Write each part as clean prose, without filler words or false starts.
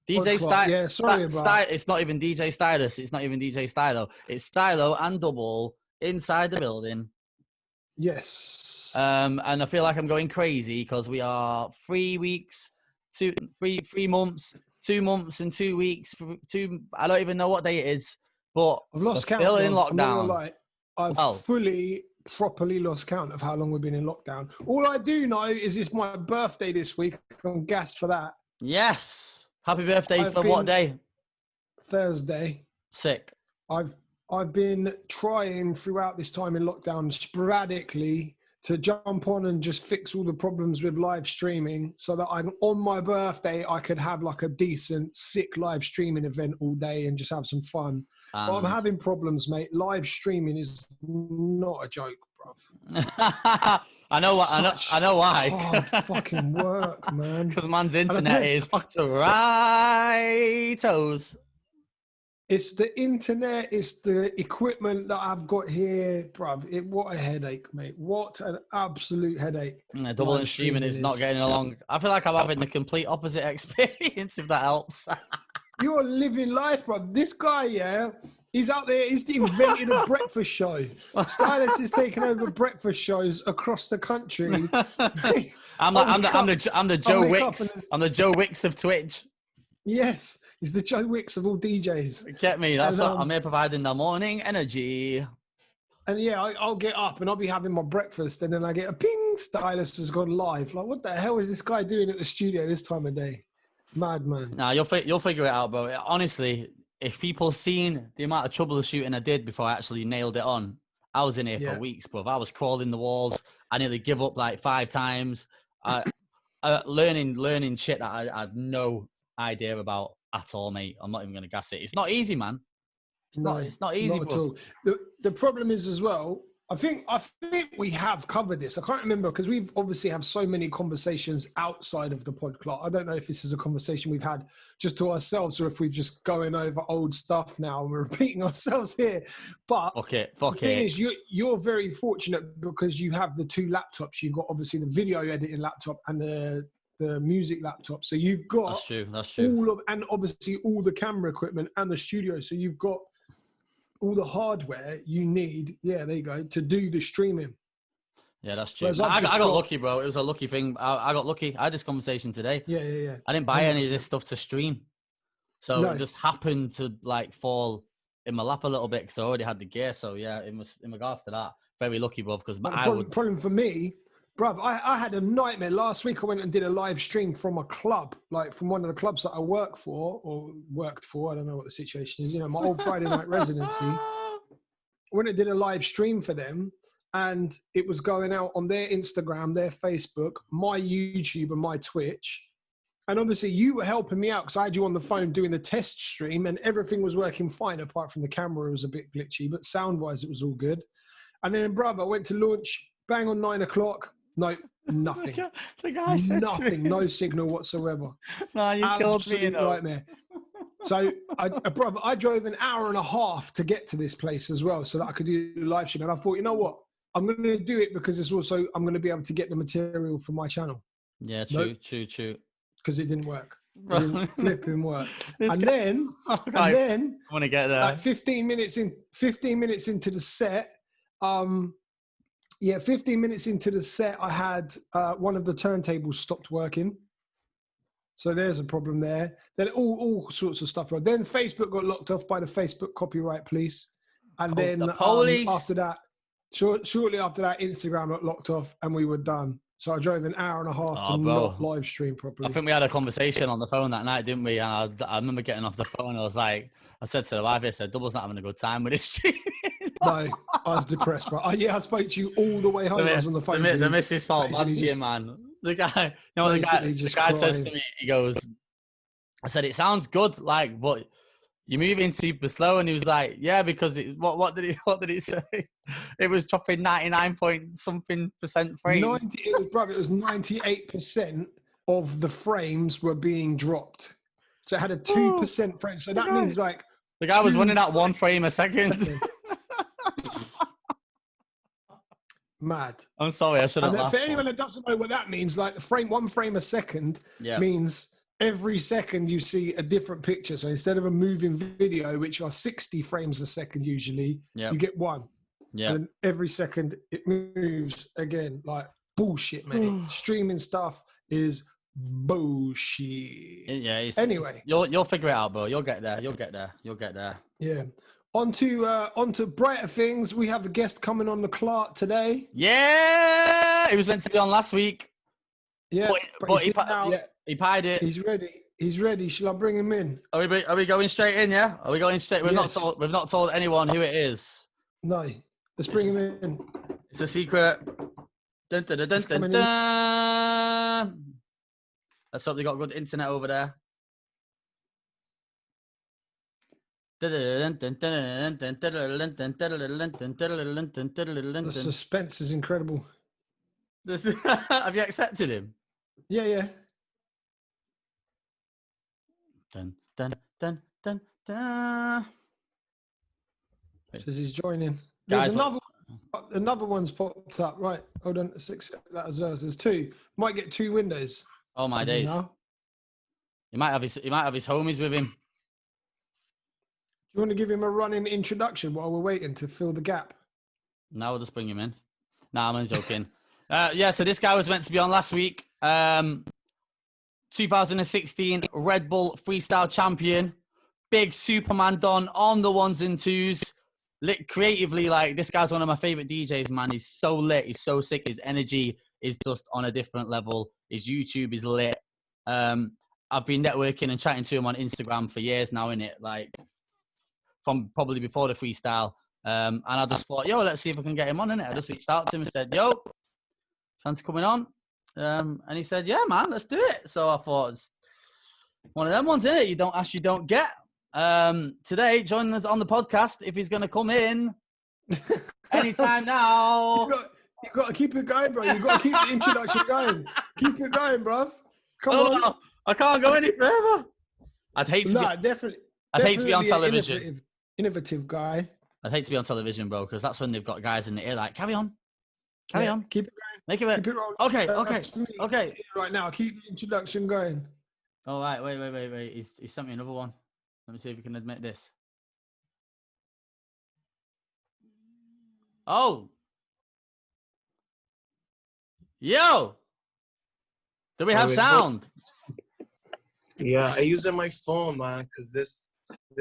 DJ Style. Yeah, sorry about. It's not even DJ Stylus. It's not even DJ Stxylo. It's Stxylo and Dubl inside the building. Yes. And I feel like I'm going crazy because we are 3 weeks, 3 months, 2 months and 2 weeks. I don't even know what day it is, but I've lost we're count. still in I'm not gonna lockdown. lie. I've fully, properly lost count of how long we've been in lockdown. All I do know is it's my birthday this week. I'm gassed for that. Yes. Happy birthday for what day? Thursday. Sick. I've been trying throughout this time in lockdown sporadically to jump on and just fix all the problems with live streaming so that on my birthday, I could have like a decent, sick live streaming event all day and just have some fun. But I'm having problems, mate. Live streaming is not a joke, bruv. I know why. Hard fucking work, man. Because man's internet is right toes. It's the internet, it's the equipment that I've got here, bruv. What a headache, mate. What an absolute headache. Double and streaming is not getting along. I feel like I'm having the complete opposite experience, if that helps. You're living life, bruv. This guy, yeah, he's out there, he's invented a breakfast show. Stylus is taking over breakfast shows across the country. I'm the Joe Wicks. I'm the Joe Wicks of Twitch. Yes, he's the Joe Wicks of all DJs. Get me? That's what I'm here providing the morning energy. And yeah, I'll get up and I'll be having my breakfast, and then I get a ping. Stylus has gone live. Like, what the hell is this guy doing at the studio this time of day? Madman. Nah, you'll figure it out, bro. Honestly, if people seen the amount of troubleshooting I did before I actually nailed it on, I was in here for weeks, bro. I was crawling the walls. I nearly give up like 5 times. Learning shit that I had no idea about at all, mate. I'm not even gonna gas it. It's not easy, man. It's not easy, not at all. The problem is as well, I think we have covered this. I can't remember because we've obviously have so many conversations outside of the podcast. I don't know if this is a conversation we've had just to ourselves or if we've just going over old stuff now and we're repeating ourselves here. But fuck the thing is, you're very fortunate because you have the 2 laptops. You've got obviously the video editing laptop and the music laptop. So you've got that's true. and obviously all the camera equipment and the studio. So you've got all the hardware you need, there you go, to do the streaming. Yeah, that's true. I got lucky, bro. It was a lucky thing. I got lucky. I had this conversation today. Yeah. I didn't buy any of this stuff to stream. So it just happened to like fall in my lap a little bit because I already had the gear. So yeah, in regards to that, very lucky, bro. Because problem for me, bruv, I had a nightmare. Last week I went and did a live stream from a club, like from one of the clubs that I worked for. I don't know what the situation is. You know, my old Friday night residency. When I did a live stream for them, and it was going out on their Instagram, their Facebook, my YouTube and my Twitch. And obviously you were helping me out because I had you on the phone doing the test stream and everything was working fine apart from the camera was a bit glitchy, but sound-wise it was all good. And then, bruv, I went to launch, bang on 9 o'clock. No, nothing. The guy said nothing, no signal whatsoever. No, you killed me. Absolute nightmare. So, I drove an hour and a half to get to this place as well so that I could do the live stream. And I thought, you know what? I'm going to do it because it's also, I'm going to be able to get the material for my channel. Yeah, true. Because it didn't work. It didn't flipping work. And then I want to get there. Like 15 minutes into the set, 15 minutes into the set, I had one of the turntables stopped working. So there's a problem there. Then all sorts of stuff. Then Facebook got locked off by the Facebook copyright police. And then the police. After that, shortly after that, Instagram got locked off and we were done. So I drove an hour and a half to not live stream properly. I think we had a conversation on the phone that night, didn't we? And I remember getting off the phone. I said to the wife, I said, Double's not having a good time with his stream. No, I was depressed, bro. I spoke to you all the way home. I was on the phone. The missus felt bad for you, man. The guy, the guy says to me, he goes, I said, it sounds good, like, but you're moving super slow. And he was like, yeah, because what did he say? It was dropping 99% frames. It was 98% of the frames were being dropped. So it had a 2% frame. So that means like the guy was running at 1 frame a second. Mad. I'm sorry, I should have laughed. For anyone that doesn't know what that means, like 1 frame a second means every second you see a different picture. So instead of a moving video, which are 60 frames a second usually, you get one. Yeah. And every second it moves again. Like bullshit, mate. Streaming stuff is bullshit. Yeah. Anyway, you'll figure it out, bro. You'll get there. Yeah. On to brighter things. We have a guest coming on the Clark today. Yeah. He was meant to be on last week. Yeah. But he pied it. He's ready. Shall I bring him in? Are we going straight in? Yeah. Are we going straight? We've not told anyone who it is. No. Let's bring him in. It's a secret. Dun, dun, dun, dun, dun. Let's hope they got good internet over there. The suspense is incredible. Have you accepted him? Yeah. Dun, dun, dun, dun, dun. Says he's joining. There's Guys, another one's popped up. Right, hold on. Let's accept that as well. There's two. Might get two windows. Oh my days! He might have his homies with him. Do you want to give him a running introduction while we're waiting to fill the gap? No, we'll just bring him in. Nah, I'm only joking. So this guy was meant to be on last week. 2016 RedBull3Style Champion. Big Superman Don on the ones and twos. Lit creatively, like, this guy's one of my favorite DJs, man. He's so lit. He's so sick. His energy is just on a different level. His YouTube is lit. I've been networking and chatting to him on Instagram for years now, innit? Like, from probably before the freestyle. And I just thought, yo, let's see if I can get him on, innit? I just reached out to him and said, yo, chance coming on. And he said, yeah, man, let's do it. So I thought, it's one of them ones, innit? You don't ask, you don't get. Today, joining us on the podcast, if he's going to come in anytime now. You got to keep it going, bro. You got to keep the introduction going. Keep it going, bro. Come on. I can't go any further. I'd hate to be on television. Innovative guy. I'd hate to be on television, bro, because that's when they've got guys in the ear like, carry on. Keep it going. Make it. Keep it rolling. Okay. Right now, keep the introduction going. All right, wait. He sent me another one. Let me see if we can admit this. Oh. Yo. Do we have sound? Yeah, I use my phone, man, because this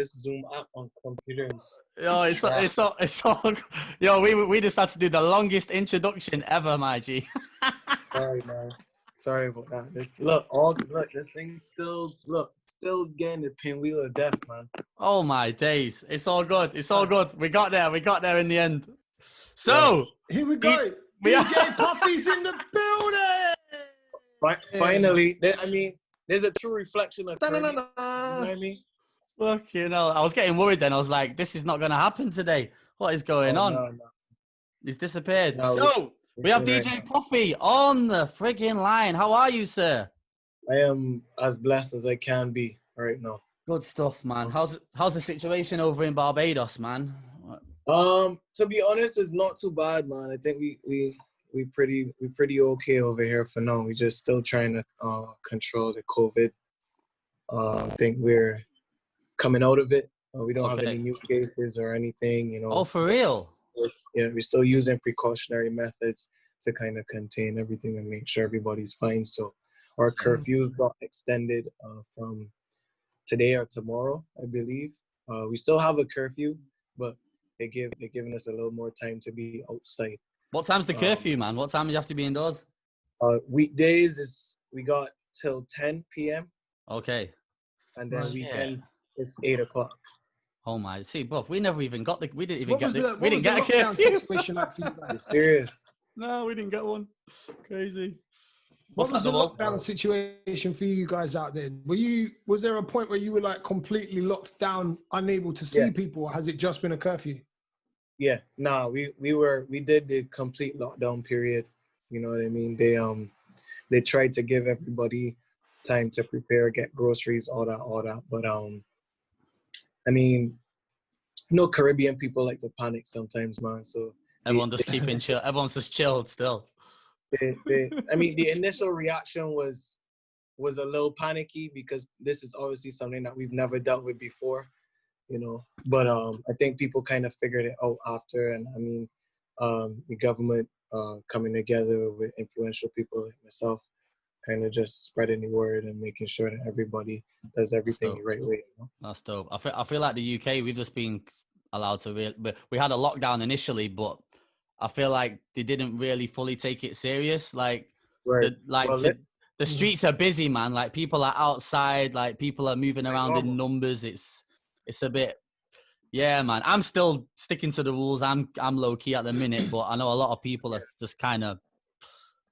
Zoom app on computers. Yo, it's so. Yo, we just had to do the longest introduction ever, my G. Sorry, man. Sorry about that. This thing's still getting the pinwheel of death, man. Oh my days. It's all good. We got there in the end. So here we go. DJ Puffy's in the building. Finally, there's a true reflection of you know what I mean? Fucking hell. I was getting worried then. I was like, this is not gonna happen today. What is going on? No. He's disappeared. We have DJ Puffy on the friggin' line. How are you, sir? I am as blessed as I can be right now. Good stuff, man. How's the situation over in Barbados, man? To be honest, it's not too bad, man. I think we pretty okay over here for now. We're just still trying to control the COVID. I think we're coming out of it. We don't have any new cases or anything, you know. Oh, for real? Yeah, we're still using precautionary methods to kind of contain everything and make sure everybody's fine. So our curfew got extended from today or tomorrow, I believe. We still have a curfew, but they're giving us a little more time to be outside. What time's the curfew, man? What time do you have to be indoors? Weekdays we got till 10 p.m. Okay. And then weekend it's 8 o'clock. Oh my! See, buff. We never even got we didn't get a curfew. Situation like for you guys? Serious? No, we didn't get one. Crazy. What was the lockdown situation for you guys out there? Was there a point where you were like completely locked down, unable to see people, or has it just been a curfew? Yeah, we did the complete lockdown period. You know what I mean? They tried to give everybody time to prepare, get groceries, all that. But I mean, Caribbean people like to panic sometimes, man. So everyone just keeping chill. Everyone's just chilled still. The initial reaction was was a little panicky because this is obviously something that we've never dealt with before, you know. But I think people kind of figured it out after. And I mean, the government coming together with influential people like myself, kind of just spreading the word and making sure that everybody does everything the right way. You know? That's dope. I feel like the UK, we've just been allowed to we had a lockdown initially, but I feel like they didn't really fully take it serious. Like, Right. the streets are busy, man. Like, people are outside, like people are moving around in numbers. It's a bit, yeah, man. I'm still sticking to the rules. I'm low key at the minute, but I know a lot of people are just kind of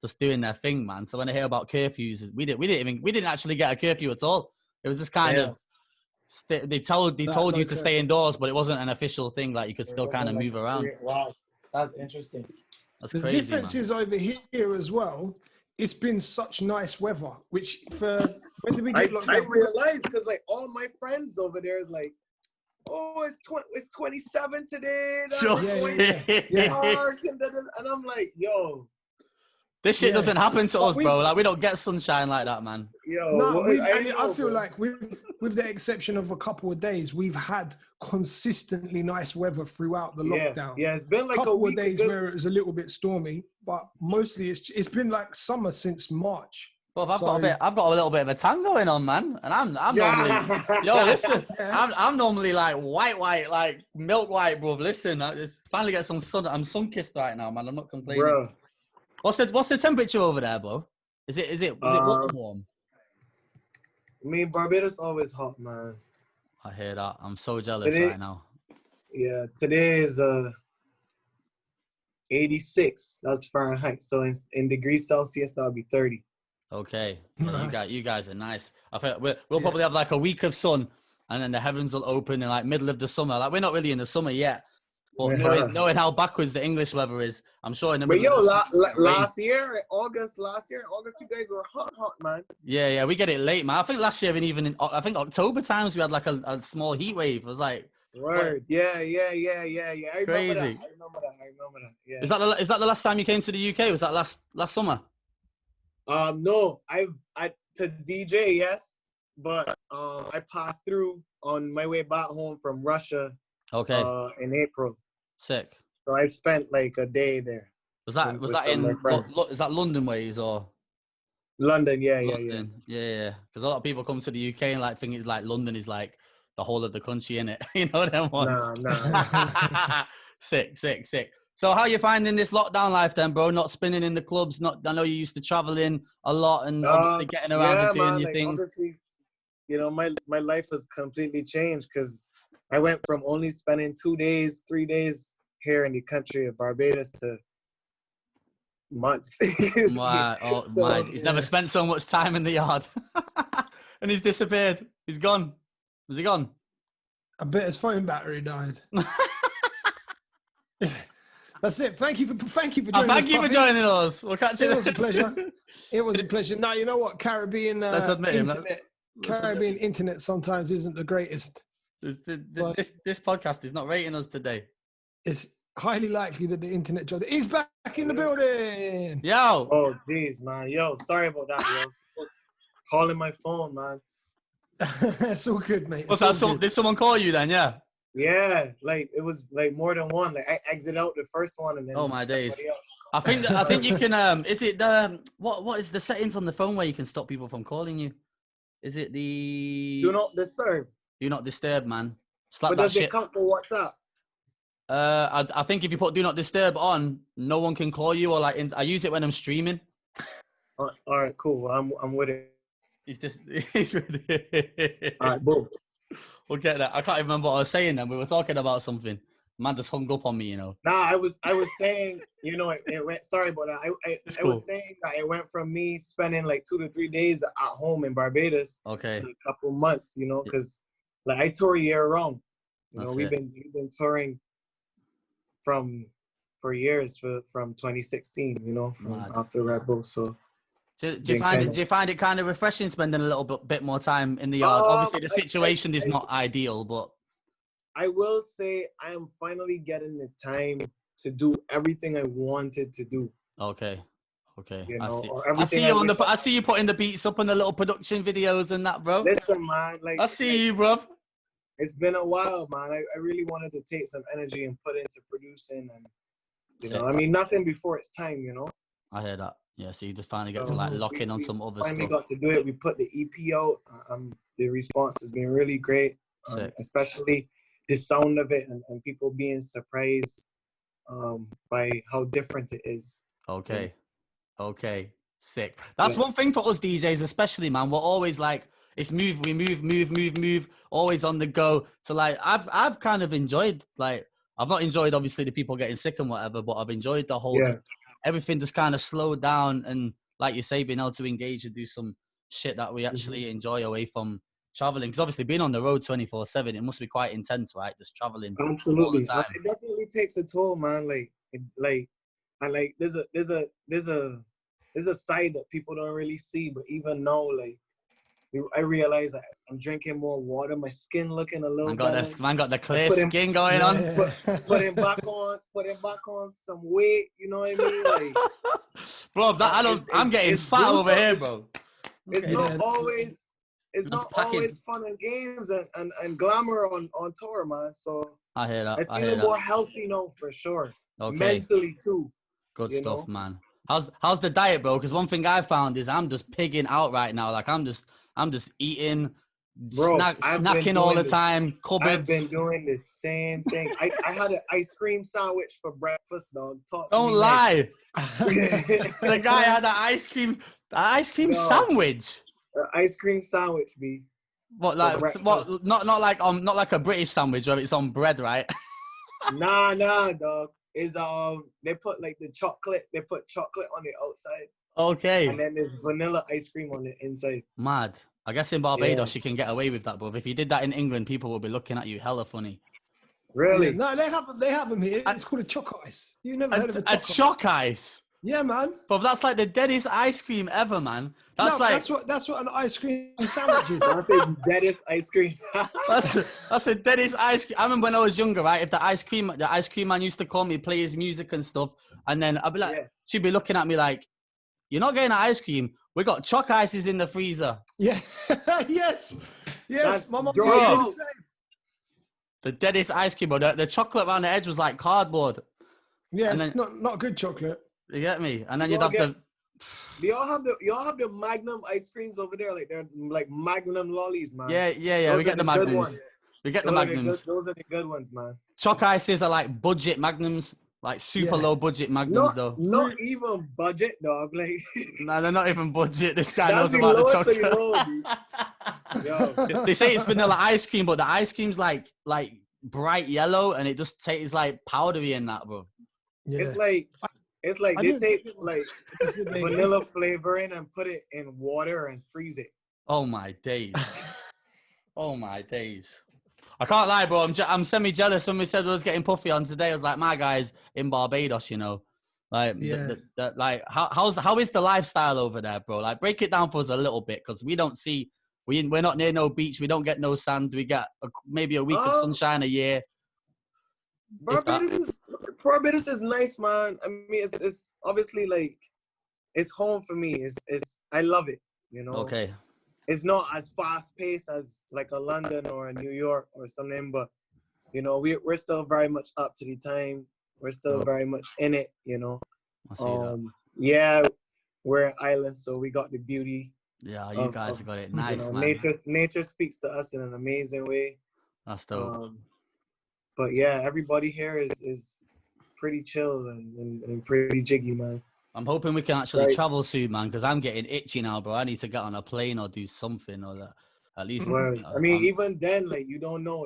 just doing their thing, man. So when I hear about curfews, we didn't actually get a curfew at all. It was just kind of they told you to stay indoors, but it wasn't an official thing. Like, you could still kind of move around. Wow, that's interesting. That's the crazy. The difference is over here as well. It's been such nice weather, which for when did we get locked down? I realized because like all my friends over there is like, oh, it's 27 today. Sure. And I'm like, yo. This shit doesn't happen to us, bro. Like, we don't get sunshine like that, man. I feel like with the exception of a couple of days, we've had consistently nice weather throughout the lockdown. Yeah, it's been like a couple of days where it was a little bit stormy, but mostly it's been like summer since March. Well, I've got a little bit of a tan going on, man, and I'm normally, listen, I'm normally like white, like milk white, bro. Listen, I just finally get some sun. I'm sun kissed right now, man. I'm not complaining. Bro. What's the temperature over there, bro? Is it warm? I mean, Barbados always hot, man. I hear that. I'm so jealous right now. Yeah, today is 86. That's Fahrenheit. So in degrees Celsius, that'll be 30. Okay, nice. You guys are nice. I feel we'll probably have like a week of sun, and then the heavens will open in like middle of the summer. Like, we're not really in the summer yet. But knowing how backwards the English weather is, I'm sure in the middle of the last year, August, you guys were hot, man. Yeah, we get it late, man. I think last year, I think October times, we had like a small heat wave. It was like, word. Yeah. I crazy. remember that. Yeah. Is that the last time you came to the UK? Was that last summer? No, I to DJ, yes, but I passed through on my way back home from Russia. Okay. In April. Sick. So I spent like a day there. Was that is that London ways or? London, yeah. Because a lot of people come to the UK and like think it's like London is like the whole of the country, innit? You know what I want? No. Sick. So how are you finding this lockdown life then, bro? Not spinning in the clubs. I know you used to traveling a lot and obviously getting around and doing your thing. Obviously, you know, my life has completely changed because I went from only spending 2 days, 3 days here in the country of Barbados to months. He's never spent so much time in the yard. And he's disappeared. He's gone. Was he gone? I bet his phone battery died. That's it. Thank you for joining us. Thank you for joining us. We'll catch you. It was a pleasure. It was a pleasure. Now, you know what? Caribbean Caribbean internet sometimes isn't the greatest. This podcast is not rating us today. It's highly likely that the internet is back in the building. Yo. Oh, jeez, man. Yo, sorry about that, yo. Calling my phone, man. It's all good, mate. Did someone call you then? Yeah. Yeah, like it was like more than one. Like I exited out the first one and then. Oh my days! I think you can. Is it the what is the settings on the phone where you can stop people from calling you? Is it the do not disturb? Do not disturb, man. Slap but that does shit. It come for WhatsApp? I think if you put do not disturb on, no one can call you or like. I use it when I'm streaming. All right, cool. I'm with it. He's with it. All right, boom. We'll get that. I can't even remember what I was saying then. We were talking about something. Man just hung up on me, you know. Nah, I was saying, you know, it went. Sorry about that. I was saying that it went from me spending like 2 to 3 days at home in Barbados to a couple months, you know, because like I tour year round. You know, we've been touring for years from 2016, you know, from after RedBull. So. Do you find it kind of refreshing spending a little bit more time in the yard? Obviously, the situation is not ideal, but I will say I am finally getting the time to do everything I wanted to do. Okay. Okay, You I know, see. or I see everything you on wish the. I see you putting the beats up on the little production videos and that, bro. Listen, man, like I see you, bro. It's been a while, man. I really wanted to take some energy and put into producing, and you know, I mean, nothing before it's time, you know. I hear that. Yeah, so you just finally get to So like lock in on we some other finally stuff. got to do it. We put the EP out. The response has been really great, especially the sound of it and people being surprised by how different it is. Okay. Okay. Sick. That's one thing for us DJs, especially, man. We're always like, it's move, we move, always on the go. So like, I've kind of enjoyed, like, I've not enjoyed obviously the people getting sick and whatever, but I've enjoyed the whole, everything just kind of slowed down. And like you say, being able to engage and do some shit that we actually enjoy away from traveling. Because obviously being on the road 24/7, it must be quite intense, right? Just traveling. Absolutely. All the time. It definitely takes a toll, man. There's a side that people don't really see, but even now, like, I realize I'm drinking more water. My skin looking a little better. Man got the clear skin going on. Putting back on some weight. You know what I mean? Like, bro, I'm getting fat over here, bro. It's not always fun and games and glamour on tour, man. So I hear that. I feel more healthy now for sure. Okay. Mentally too. Good stuff, man. How's the diet, bro? Because one thing I found is I'm just pigging out right now. Like I'm just eating, snacking all the time. Cupboards. I've been doing the same thing. I had an ice cream sandwich for breakfast, dog. Don't lie. The guy had an ice cream sandwich. An ice cream sandwich, B. What like what? Not like a British sandwich where it's on bread, right? Nah, dog. Is they put like the chocolate. They put chocolate on the outside. Okay. And then there's vanilla ice cream on the inside. Mad. I guess in Barbados you can get away with that, bro. If you did that in England, people would be looking at you hella funny. Really? Yeah, no, they have them here. It's called a choc ice. You never heard of a choc ice? Yeah, man. But that's like the deadest ice cream ever, man. That's what an ice cream sandwich is. That's the deadest ice cream. that's the deadest ice cream. I remember when I was younger, right? If the ice cream man used to call me, play his music and stuff, and then I'd be like, she'd be looking at me like, "You're not getting ice cream. We got choc ices in the freezer." Yeah. yes. My mom the deadest ice cream, but the chocolate around the edge was like cardboard. Yeah, it's not good chocolate. You get me? And then you'd have the. Do y'all have the Magnum ice creams over there? Like they're like Magnum lollies, man. Yeah. We get the Magnums. We get the Magnums. Those are the good ones, man. Choc ices are like budget Magnums, like super low budget Magnums, though. Not even budget, dog. Like no, they're not even budget. This guy knows about the chocolate. Yo. They say it's vanilla ice cream, but the ice cream's like bright yellow, and it just tastes like powdery in that, bro. Yeah. It's like they take like vanilla flavoring and put it in water and freeze it. Oh my days. Oh my days. I can't lie, bro. I'm semi-jealous when we said we was getting Puffy on today. I was like, my guy's in Barbados, you know. Like, like how is the lifestyle over there, bro? Like, break it down for us a little bit, because we don't see, we're not near no beach. We don't get no sand. We get maybe a week of sunshine a year. Barbados is nice, man. I mean, it's obviously like it's home for me. I love it, you know. Okay. It's not as fast paced as like a London or a New York or something, but you know, we're still very much up to the time. We're still very much in it, you know. I see that. Yeah, we're an island, so we got the beauty. Yeah, you guys got it nice, man. Nature speaks to us in an amazing way. That's dope. But yeah, everybody here is pretty chill and pretty jiggy, man. I'm hoping we can actually travel soon, man, because I'm getting itchy now, bro. I need to get on a plane or do something, or that. At least. I mean, even then, like, you don't know.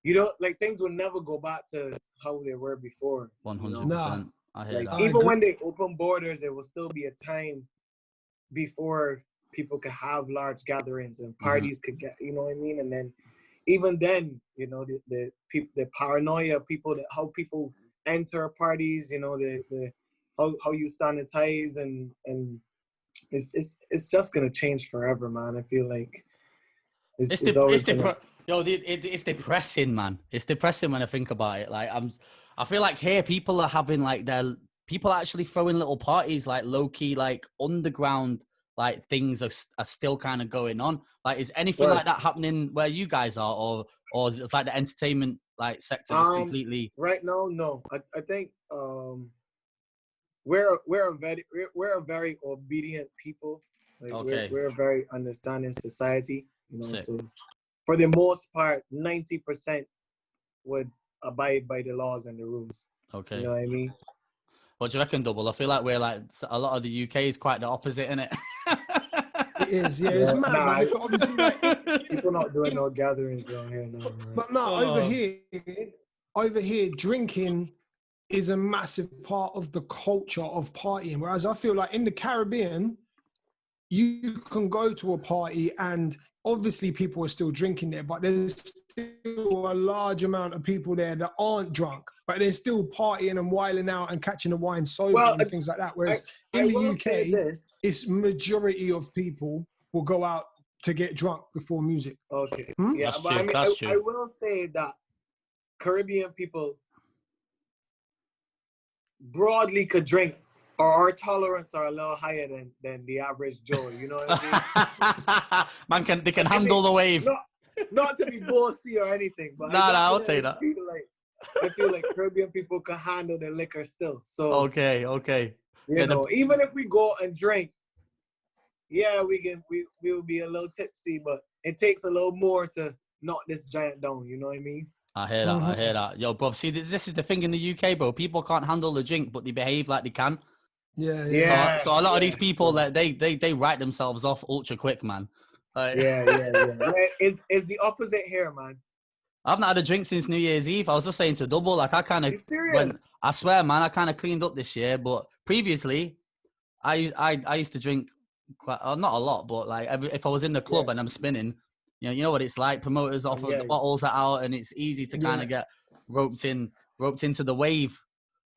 You don't, like, things will never go back to how they were before. 100%. I hear that. Even when they open borders, there will still be a time before people could have large gatherings and parties could get, you know what I mean? And then, even then, you know, the paranoia, how people enter parties, you know, how you sanitize and it's just gonna change forever, man. I feel like it's depressing, man. It's depressing when I think about it. Like I feel like here people are having like people actually throwing little parties, like low key, like underground, like things are still kind of going on. Like, is anything like that happening where you guys are, or is it like the entertainment like sector is completely? Right now, no. I think we're a very obedient people. Like we're a very understanding society. You know, so for the most part, 90% would abide by the laws and the rules. Okay. You know what I mean? What do you reckon, Dubl? I feel like we're like a lot of the UK is quite the opposite, isn't it? It is, yeah. It's mad, man. Obviously, like, people not doing no gatherings around here, no. Right? But no, over here, drinking is a massive part of the culture of partying. Whereas I feel like in the Caribbean, you can go to a party and obviously people are still drinking there, but there's still a large amount of people there that aren't drunk, but they're still partying and wilding out and catching the wine sober and things like that. Whereas in the UK, it's majority of people will go out to get drunk before music. Okay. Hmm? Yeah, that's but true. I mean, That's true. I will say that Caribbean people broadly could drink, or our tolerance are a little higher than the average Joe. You know what I mean? Man, they can handle the wave. Not to be bossy or anything, but I'll say that. I feel like Caribbean people can handle the liquor still. So okay. You know, even if we go and drink, yeah, we'll be a little tipsy, but it takes a little more to knock this giant down. You know what I mean? I hear that. Yo, bro, see, this is the thing in the UK, bro. People can't handle the drink, but they behave like they can. Yeah. So a lot of these people, that they write themselves off ultra quick, man. Yeah. It's the opposite here, man. I've not had a drink since New Year's Eve. I was just saying to Dubl, like I kind of went. I swear, man, I kind of cleaned up this year. But previously, I used to drink quite, not a lot, but like if I was in the club and I'm spinning, you know what it's like. Promoters offer the bottles are out, and it's easy to kind of get roped into the wave.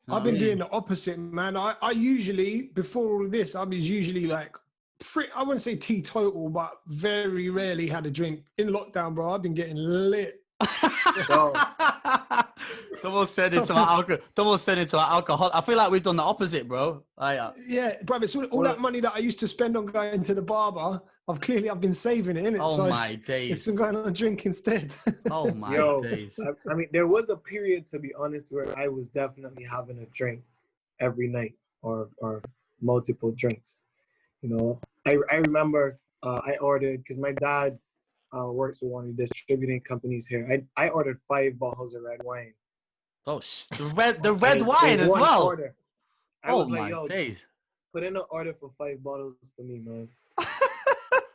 I've been doing the opposite, man. I usually, before all of this, I was usually like, I wouldn't say teetotal, but very rarely had a drink. In lockdown, bro, I've been getting lit. Someone said it to our alcohol. I feel like we've done the opposite, bro. Yeah, bro. It's all that money that I used to spend on going to the barber. I've been saving it, innit? Oh my days! It's been going on a drink instead. Oh my days! I mean, there was a period, to be honest, where I was definitely having a drink every night or multiple drinks. You know, I remember I ordered, because my dad works with one of the distributing companies here. I ordered 5 bottles of red wine. Oh, the red wine as well. Order. I was like, yo, days. Put in an order for 5 bottles for me, man.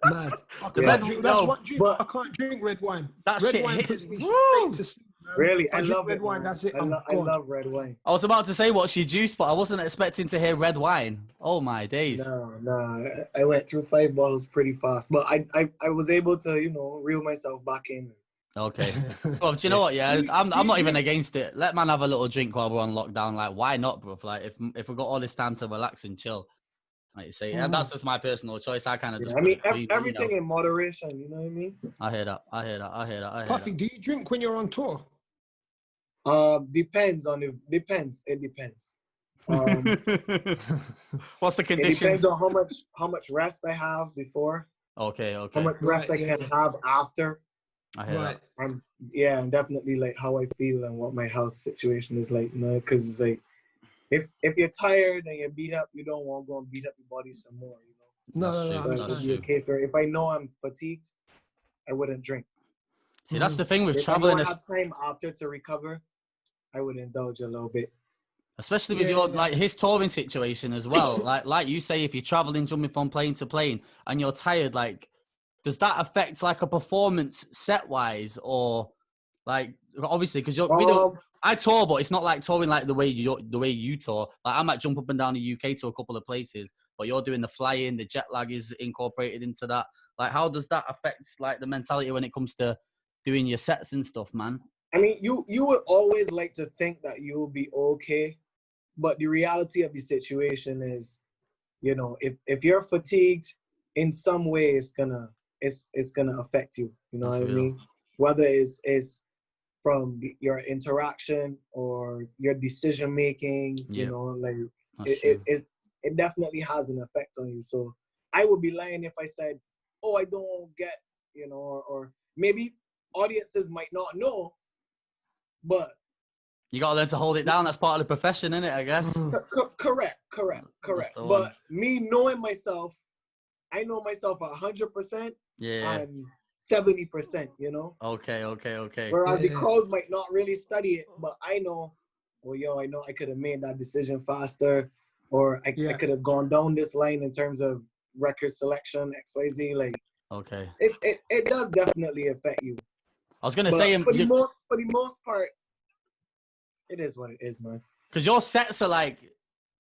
Mad. That's one drink. I can't drink red wine. That red shit wine hits. puts me straight to sleep, man. Really, I love red wine. That's it. I love red wine. I was about to say what's your juice, but I wasn't expecting to hear red wine. Oh my days! No, I went through 5 bottles pretty fast, but I was able to, you know, reel myself back in. Okay. Well, do you know what? Yeah, I'm not even against it. Let man have a little drink while we're on lockdown. Like, why not, bro? Like, if we got all this time to relax and chill, like you say, and that's just my personal choice. I kind of just. I mean, everything in moderation. You know what I mean? I hear that. Puffy, do you drink when you're on tour? Depends. It depends. What's the conditions? It depends on how much rest I have before. Okay. How much rest I can have after. I hear that. And definitely like how I feel and what my health situation is like. You know, because it's like if you're tired and you're beat up, you don't want to go and beat up your body some more. You know. No, that's true. A case where if I know I'm fatigued, I wouldn't drink. See, that's the thing with if traveling. If I have time after to recover, I would indulge a little bit. Especially with your like his touring situation as well. like you say, if you're traveling, jumping from plane to plane, and you're tired, like, does that affect like a performance set wise, or like obviously because I tour, but it's not like touring like the way you tour. Like I might jump up and down the UK to a couple of places, but you're doing the flying, the jet lag is incorporated into that. Like, how does that affect like the mentality when it comes to doing your sets and stuff, man? I mean, you would always like to think that you'll be okay, but the reality of the situation is, you know, if you're fatigued in some way, it's gonna affect you. You know what I mean? Whether it's from your interaction or your decision making, you know, like it definitely has an effect on you. So I would be lying if I said, oh, I don't get, or maybe audiences might not know, but you got to learn to hold it down. That's part of the profession, isn't it, I guess? Correct. But me knowing myself, I know myself 100%. Yeah. And 70%, Okay. Whereas the crowd might not really study it, but I know, I know I could have made that decision faster, or I could have gone down this line in terms of record selection, XYZ. Like, okay, it does definitely affect you. I was gonna say, for the most part, it is what it is, man. Because your sets are like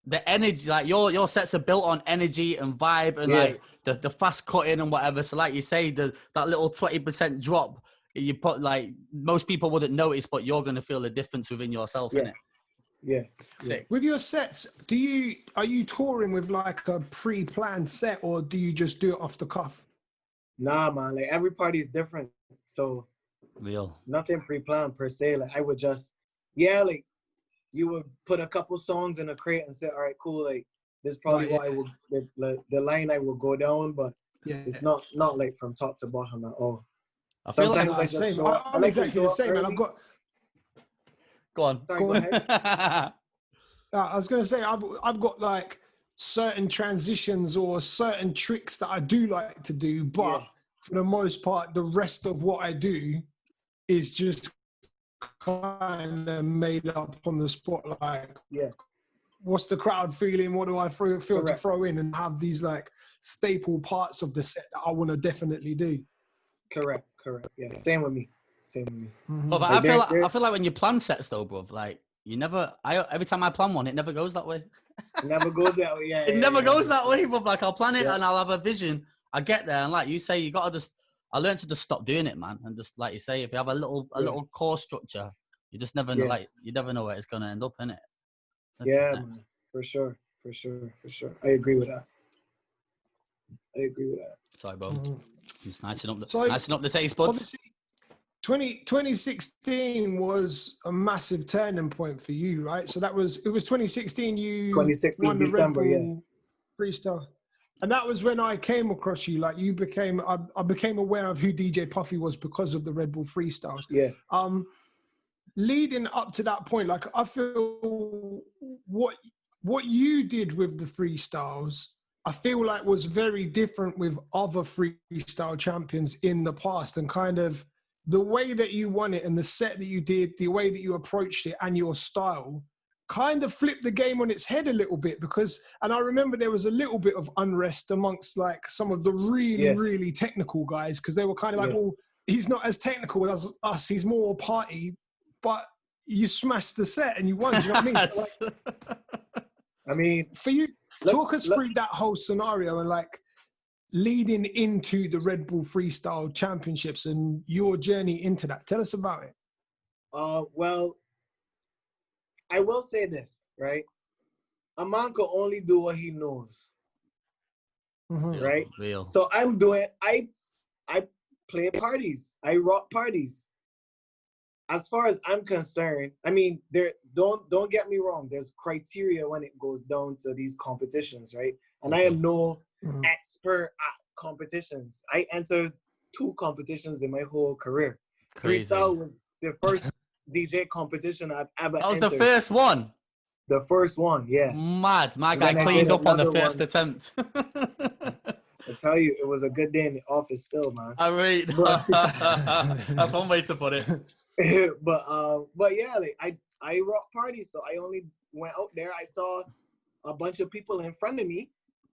the energy, like your sets are built on energy and vibe and like the fast cutting and whatever. So like you say, that little 20% drop, you put like most people wouldn't notice, but you're gonna feel the difference within yourself, innit? Yeah. Sick. With your sets, are you touring with like a pre-planned set, or do you just do it off the cuff? Nah, man. Like every party is different, so nothing pre-planned per se. Like I would just, like you would put a couple songs in a crate and say, all right, cool. Like this is probably what I will, the line I will go down, but it's not like from top to bottom at all. I feel Sometimes like I'm exactly the same, and I've got. Go on. Sorry, go ahead. I was going to say, I've got like certain transitions or certain tricks that I do like to do, but for the most part, the rest of what I do is just kind of made up on the spot. Like, what's the crowd feeling? What do I feel to throw in, and have these like staple parts of the set that I want to definitely do. Correct. Yeah, same with me. Mm-hmm. But I feel like when you plan sets though, bro, like every time I plan one, it never goes that way. It never goes that way. Yeah, it never goes that way. But like I'll plan it and I'll have a vision. I get there, and like you say, you gotta just. I learned to just stop doing it, man, and just like you say, if you have a little core structure, you just never know. Like you never know where it's gonna end up, innit? Yeah, man, for sure. I agree with that. Sorry, bro. Just nicing up the taste buds. 2016 was a massive turning point for you, right? So it was 2016. You 2016 won the December, freestyle, and that was when I came across you. Like I became aware of who DJ Puffy was because of the Red Bull freestyles. Yeah. Leading up to that point, like I feel what you did with the freestyles, I feel like was very different with other freestyle champions in the past, and kind of the way that you won it and the set that you did, the way that you approached it and your style kind of flipped the game on its head a little bit, and I remember there was a little bit of unrest amongst like some of the really technical guys, because they were kind of like, well, he's not as technical as us, he's more party, but you smashed the set and you won. Do you know what I mean? So, like, I mean, for you, talk us through that whole scenario and like leading into the Red Bull Freestyle Championships and your journey into that. Tell us about it. Well, I will say this, right? A man can only do what he knows, right? Real. So I play parties. I rock parties. As far as I'm concerned, I mean, don't get me wrong. There's criteria when it goes down to these competitions, right? And I am no expert at competitions. I entered 2 competitions in my whole career. Crazy. Freestyle was the first DJ competition I've ever entered. That was the first one? The first one, yeah. Mad. My guy cleaned up on the first attempt. I tell you, it was a good day in the office still, man. I mean, that's one way to put it. But yeah, like I rock parties, so I only went out there. I saw a bunch of people in front of me.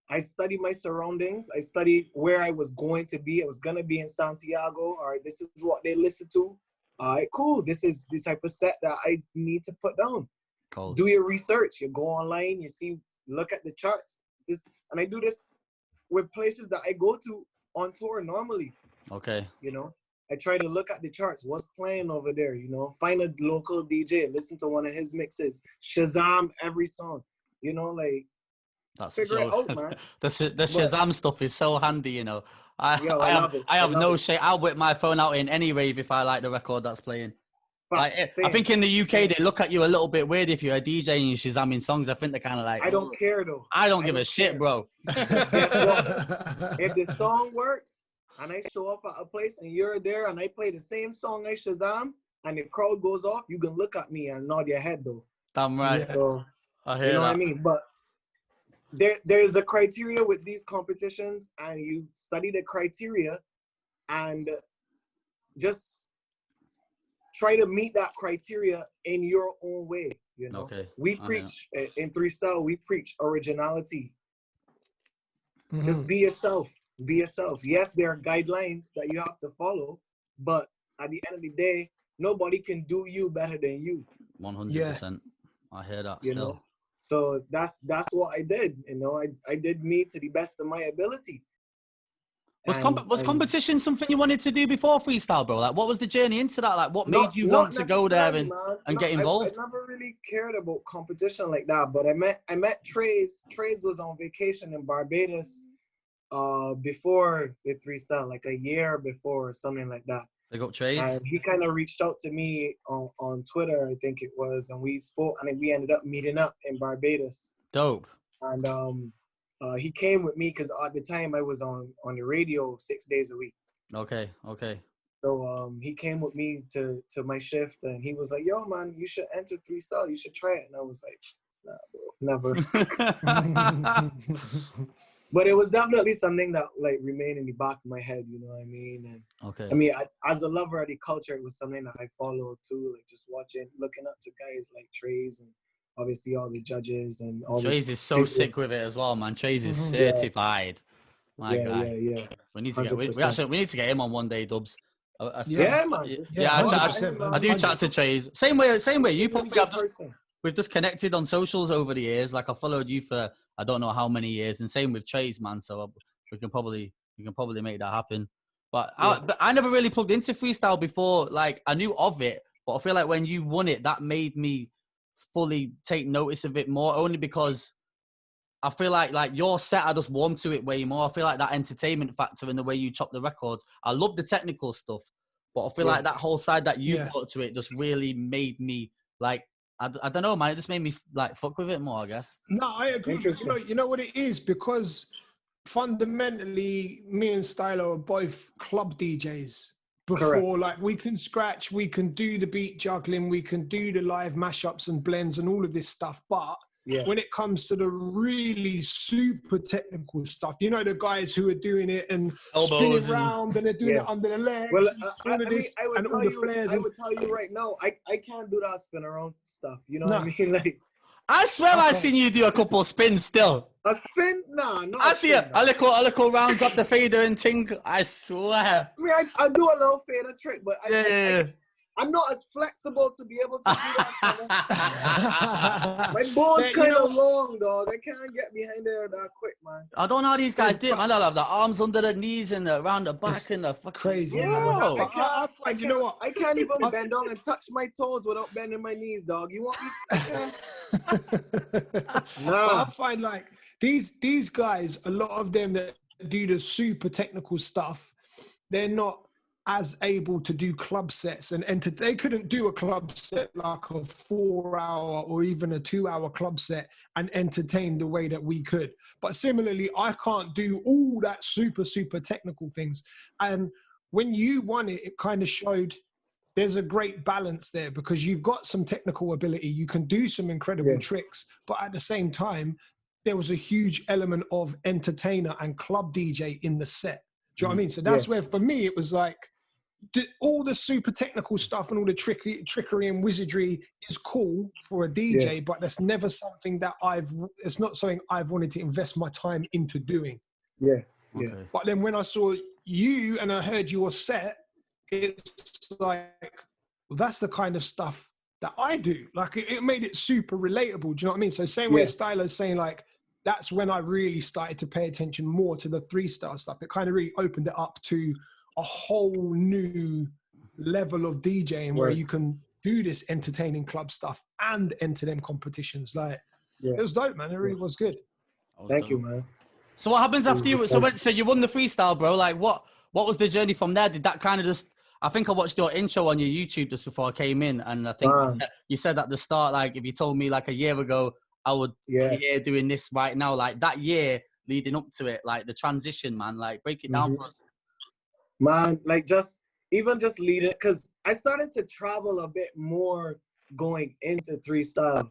I studied my surroundings. I studied where I was going to be. I was gonna be in Santiago. All right, this is what they listen to. All right, cool. This is the type of set that I need to put down. Cool. Do your research. You go online. You see, look at the charts. And I do this with places that I go to on tour normally. Okay. You know, I try to look at the charts. What's playing over there? You know, find a local DJ, listen to one of his mixes, Shazam every song. You know, like figure it out, man. The Shazam stuff is so handy. You know, I have no shame. I'll whip my phone out in any rave if I like the record that's playing. Like, I think in the UK they look at you a little bit weird if you're a DJ and you're shazamming songs. I think they're kind of like, I don't care though. I don't give a shit, bro. If the song works and I show up at a place and you're there and I play the same song I Shazam and the crowd goes off, you can look at me and nod your head though. Damn right. So I hear you know that. what I mean? But there's a criteria with these competitions, and you study the criteria and just try to meet that criteria in your own way. You know, we preach in 3Style. We preach originality. Just be yourself. Be yourself. Yes, there are guidelines that you have to follow, but at the end of the day, nobody can do you better than you. 100%. I hear that you still. Know? So that's what I did. You know, I did me to the best of my ability. Was competition something you wanted to do before 3Style, bro? Like, what was the journey into that? Like, what made you want to go there and get involved? I never really cared about competition like that, but I met Trace. Trace was on vacation in Barbados before the 3Style, like a year before or something like that. They got Trace. And he kind of reached out to me on Twitter, I think it was, and we spoke, and we ended up meeting up in Barbados. Dope. And he came with me because at the time I was on the radio 6 days a week. Okay. So he came with me to my shift, and he was like, "Yo, man, you should enter 3Style. You should try it." And I was like, "Nah, bro, never." But it was definitely something that like remained in the back of my head. You know what I mean? And I mean, as a lover of the culture, it was something that I followed too. Like just looking up to guys like Trace and obviously all the judges and all. Trace is so sick with it as well, man. Trace is certified. My guy. Yeah. We need to get we need to get him on one day, Dubs. Man. I do chat to Trace. Same way. You probably have we've just connected on socials over the years. Like I followed you for I don't know how many years, and same with Trace, man. So we can probably make that happen. But I never really plugged into 3Style before. Like I knew of it, but I feel like when you won it, that made me fully take notice of it more. Only because I feel like your set, I just warmed to it way more. I feel like that entertainment factor and the way you chop the records. I love the technical stuff, but I feel like that whole side that you brought to it just really made me like. I don't know, man. It just made me like fuck with it more, I guess. No, I agree. You know what it is? Because fundamentally, me and Stxylo are both club DJs. Before, like, we can scratch, we can do the beat juggling, we can do the live mashups and blends and all of this stuff. But when it comes to the really super technical stuff, you know, the guys who are doing it and spinning around and they're doing it under the legs, well, all of this and all the flares. I would tell you right now, I can't do that spin around stuff. You know what I mean? Like, I swear I've seen you do a couple of spins still. A spin? Nah, no. I see it. A little round, grab the fader and ting. I swear. I mean, I do a little fader trick, but I'm not as flexible to be able to do that. My bone's kind of long, dog. I can't get behind there that quick, man. I don't know how these guys do it, man. They'll have the arms under the knees and around the back and the fucking crazy. I can't even bend down and touch my toes without bending my knees, dog. You want me? I find like these guys, a lot of them that do the super technical stuff, they're not as able to do club sets and they couldn't do a club set like a 4-hour or even a 2-hour club set and entertain the way that we could. But similarly, I can't do all that super technical things. And when you won it, it kind of showed there's a great balance there because you've got some technical ability. You can do some incredible tricks, but at the same time, there was a huge element of entertainer and club DJ in the set. Do you know what I mean? So that's where, for me, it was like, all the super technical stuff and all the trickery and wizardry is cool for a DJ, but that's never something that it's not something I've wanted to invest my time into doing. But then when I saw you and I heard your set, it's like, well, that's the kind of stuff that I do. Like it made it super relatable. Do you know what I mean? So same way Stxylo's saying, like, that's when I really started to pay attention more to the 3Style stuff. It kind of really opened it up to a whole new level of DJing where you can do this entertaining club stuff and enter them competitions. Like, it was dope, man. It really was good. Thank you, man. So what happens after you? So you won the 3Style, bro. Like, what was the journey from there? Did that kind of just I think I watched your intro on your YouTube just before I came in, and I think you said at the start, like, if you told me like a year ago I would be here doing this right now, like that year leading up to it, like the transition, man, like break it down for us. Man, like just leading, because I started to travel a bit more going into 3Style.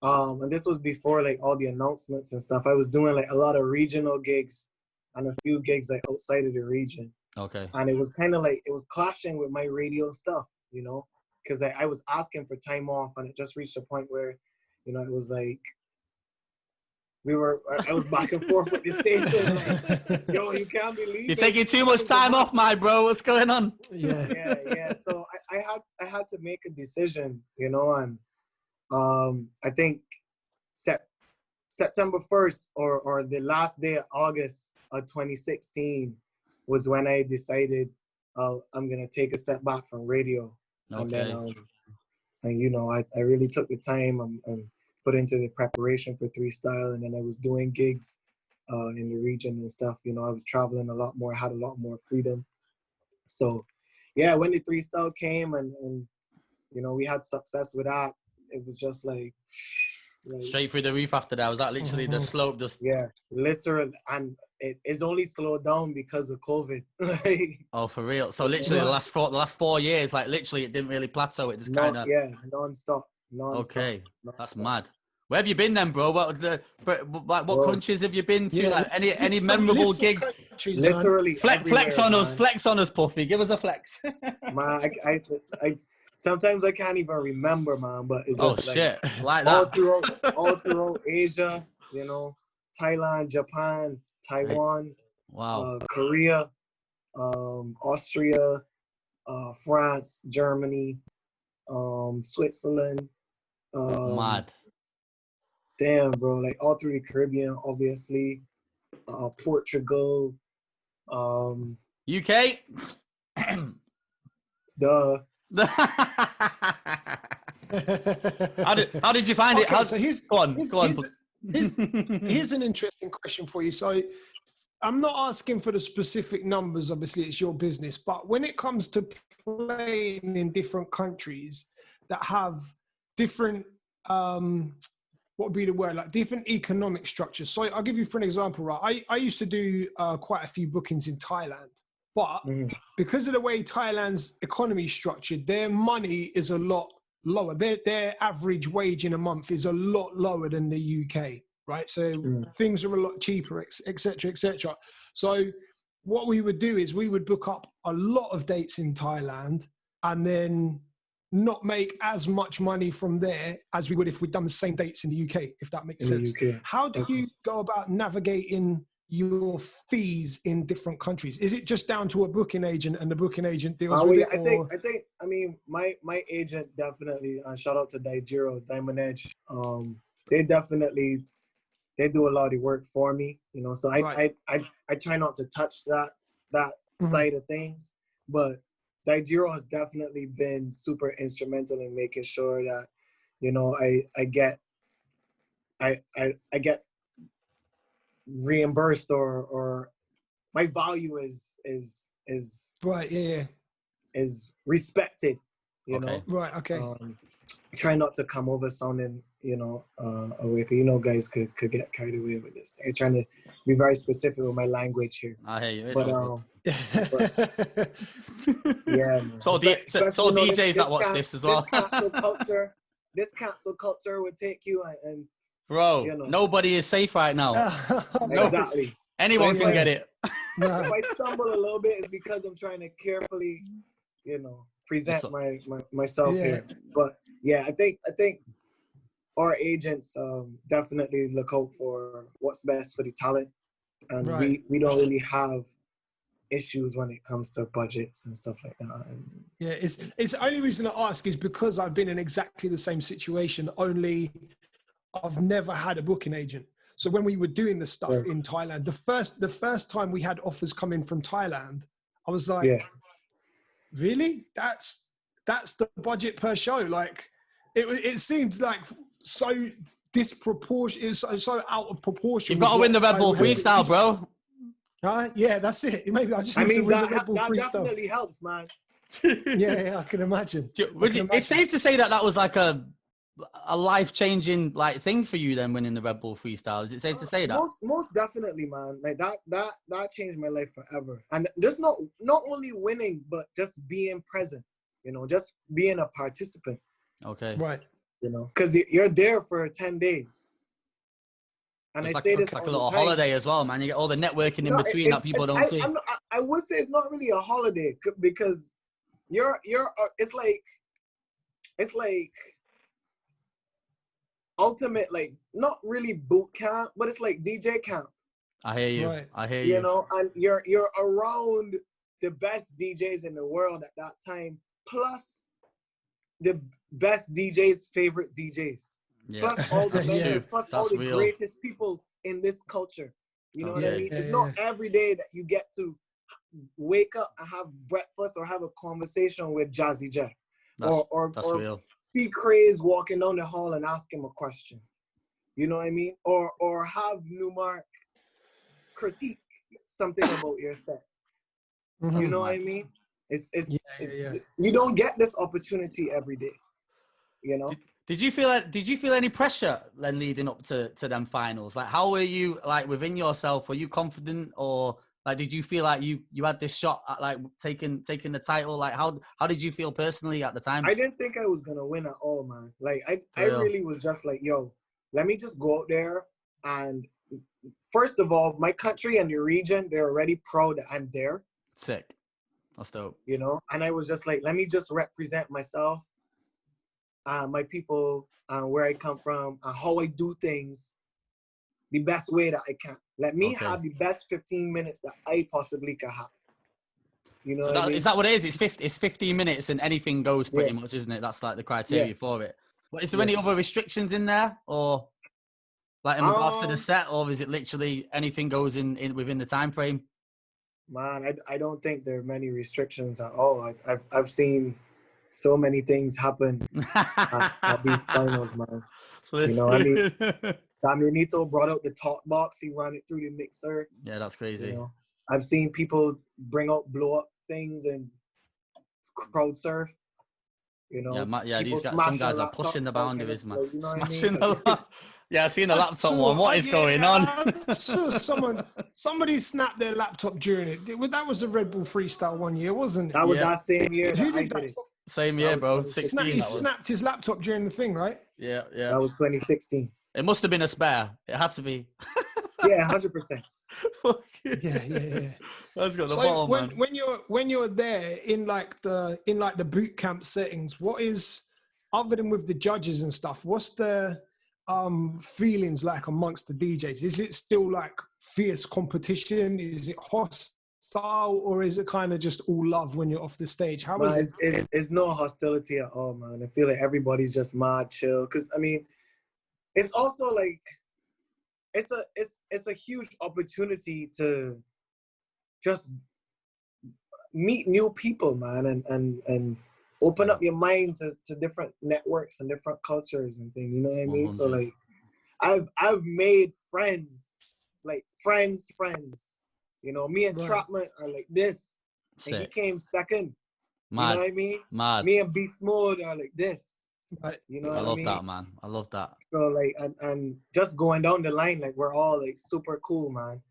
And this was before like all the announcements and stuff. I was doing like a lot of regional gigs and a few gigs like outside of the region. Okay. And it was kind of like, it was clashing with my radio stuff, you know, because I was asking for time off, and it just reached a point where, you know, it was like, I was back and forth with the station. Like, yo, you can't believe you're taking too much time off, my bro. What's going on? Yeah. So I had to make a decision, you know, and I think September 1st or the last day of August of 2016 was when I decided I'm gonna take a step back from radio. Okay. And then and you know, I really took the time and put into the preparation for 3Style, and then I was doing gigs in the region and stuff. You know, I was traveling a lot more, had a lot more freedom. So yeah, when the 3Style came and you know, we had success with that, it was just like straight through the roof after that. Was that literally the slope just? Yeah, literally. And it's only slowed down because of COVID. Oh, for real? So literally the last 4 years, like literally it didn't really plateau. It just kind of non-stop. Okay, that's mad. Where have you been then, bro? What countries have you been to? Like any memorable gigs? Literally, flex on us, flex on us, Puffy. Give us a flex. Man, I sometimes I can't even remember, man. But it's just shit, like that. all throughout Asia, you know, Thailand, Japan, Taiwan, Korea, Austria, France, Germany, Switzerland. Mad. Damn, bro, like all through the Caribbean, obviously, Portugal, UK. Duh. How did you find it? So go on. Here's an interesting question for you. So I'm not asking for the specific numbers, obviously it's your business, but when it comes to playing in different countries that have different, what would be the word, like different economic structures. So I'll give you for an example, right? I used to do quite a few bookings in Thailand, but because of the way Thailand's economy is structured, their money is a lot lower. Their average wage in a month is a lot lower than the UK, right? So things are a lot cheaper, et cetera, et cetera. So what we would do is we would book up a lot of dates in Thailand and then not make as much money from there as we would if we'd done the same dates in the UK, if that makes sense. How do you go about navigating your fees in different countries? Is it just down to a booking agent and the booking agent deals with it? I mean, my agent definitely, shout out to Diamond Edge. They do a lot of the work for me, you know, so I try not to touch that side of things, but Daijiro has definitely been super instrumental in making sure that, you know, I get reimbursed or my value is right. Is respected, you know. Right. Okay. Try not to come over sounding, you know, away. You know, guys could get carried away with this thing. I'm trying to be very specific with my language here. I hear you. But yeah. Man. So DJs that watch this as well. This cancel culture would take you and bro, you know. Nobody is safe right now. Exactly. Anyone can get it. If I stumble a little bit, it's because I'm trying to carefully, you know, present myself here. But yeah, I think our agents definitely look out for what's best for the talent, and we don't really have issues when it comes to budgets and stuff like that. Yeah, it's the only reason I ask is because I've been in exactly the same situation, only I've never had a booking agent. So when we were doing the stuff in Thailand, the first time we had offers come in from Thailand, I was like, really? That's the budget per show? Like it seems like so disproportionate, so out of proportion. You've got to win the RedBull3Style, bro. Yeah, that's it. Maybe I just need to read the Red Bull that Freestyle. definitely helps, man. Yeah, I can imagine. It's safe to say that was like a life-changing like thing for you then, winning the Red Bull Freestyle. Is it safe to say that? Most definitely, man. Like that changed my life forever. And just not only winning, but just being present. You know, just being a participant. Okay. Right. You know, because you're there for 10 days. And it's I say this it's like a little holiday as well, man. You get all the networking in between that people don't see. I would say it's not really a holiday because it's like ultimate, like not really boot camp, but it's like DJ camp. I hear you. Right. I hear you. You know, and you're around the best DJs in the world at that time, plus the best DJs' favorite DJs. Yeah. Plus all the mentors, plus all the real. greatest people in this culture. You know what I mean? It's not every day that you get to wake up and have breakfast or have a conversation with Jazzy Jeff. Or real. See Craze walking down the hall and ask him a question. You know what I mean? Or have Newmark critique something about your set. Mm-hmm. You know what I mean? It's you don't get this opportunity every day. You know? Did you feel any pressure then leading up to them finals? Like, how were you, like, within yourself? Were you confident, or like did you feel like you had this shot at like taking the title? Like, how did you feel personally at the time? I didn't think I was gonna win at all, man. Like I really was just like, yo, let me just go out there, and first of all, my country and the region, they're already proud that I'm there. Sick. That's dope. You know, and I was just like, let me just represent myself, my people, where I come from, how I do things the best way that I can. Let me have the best 15 minutes that I possibly can have. You know what I mean? Is that what it is? It's 15 minutes and anything goes pretty much, isn't it? That's like the criteria for it. But is there any other restrictions in there, or like in regards to the set, or is it literally anything goes in within the time frame? Man, I don't think there are many restrictions at all. I've seen so many things happen at these finals, man. You know, I mean, Samuelito brought out the talk box. He ran it through the mixer. Yeah, that's crazy. You know, I've seen people bring out blow up things and crowd surf. You know, these guys, some guys are pushing the boundaries, man. Like, you know smashing what I mean? the yeah, I've seen the laptop one. What is going on? Somebody snapped their laptop during it. That was a Red Bull Freestyle one year, wasn't it? That was that same year. Who did that? Same year, bro. 16. He snapped his laptop during the thing, right? Yeah. That was 2016. It must have been a spare. It had to be. Yeah, 100%. Yeah. That's got the bottle, man. When you're there in like the boot camp settings, what is, other than with the judges and stuff, what's the feelings like amongst the DJs? Is it still like fierce competition? Is it hostile, or is it kind of just all love when you're off the stage? How is it? It's no hostility at all, man. I feel like everybody's just mad chill. Cause I mean, it's also like it's a huge opportunity to just meet new people, man, and open up your mind to different networks and different cultures and things. You know what I mean? 100. So like, I've made friends, like friends. You know, me and Trapman are like this, and he came second. Mad. You know what I mean? Mad. Me and Beast Mode are like this. Right. You know I what love mean? that, man. I love that. So like, and just going down the line, like we're all like super cool, man.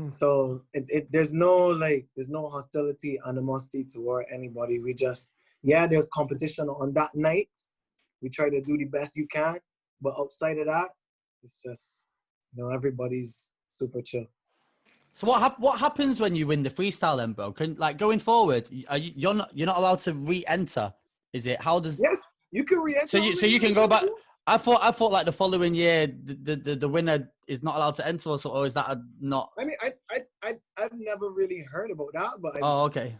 So there's no hostility, animosity toward anybody. We just, there's competition on that night. We try to do the best you can, but outside of that, it's just, you know, everybody's super chill. So what happens when you win the freestyle then, bro? Can, like, going forward, you're not allowed to re-enter, is it? How does? Yes, you can re-enter. So you can go back. I thought like the following year the winner is not allowed to enter, or is that not? I mean, I've never really heard about that, but okay.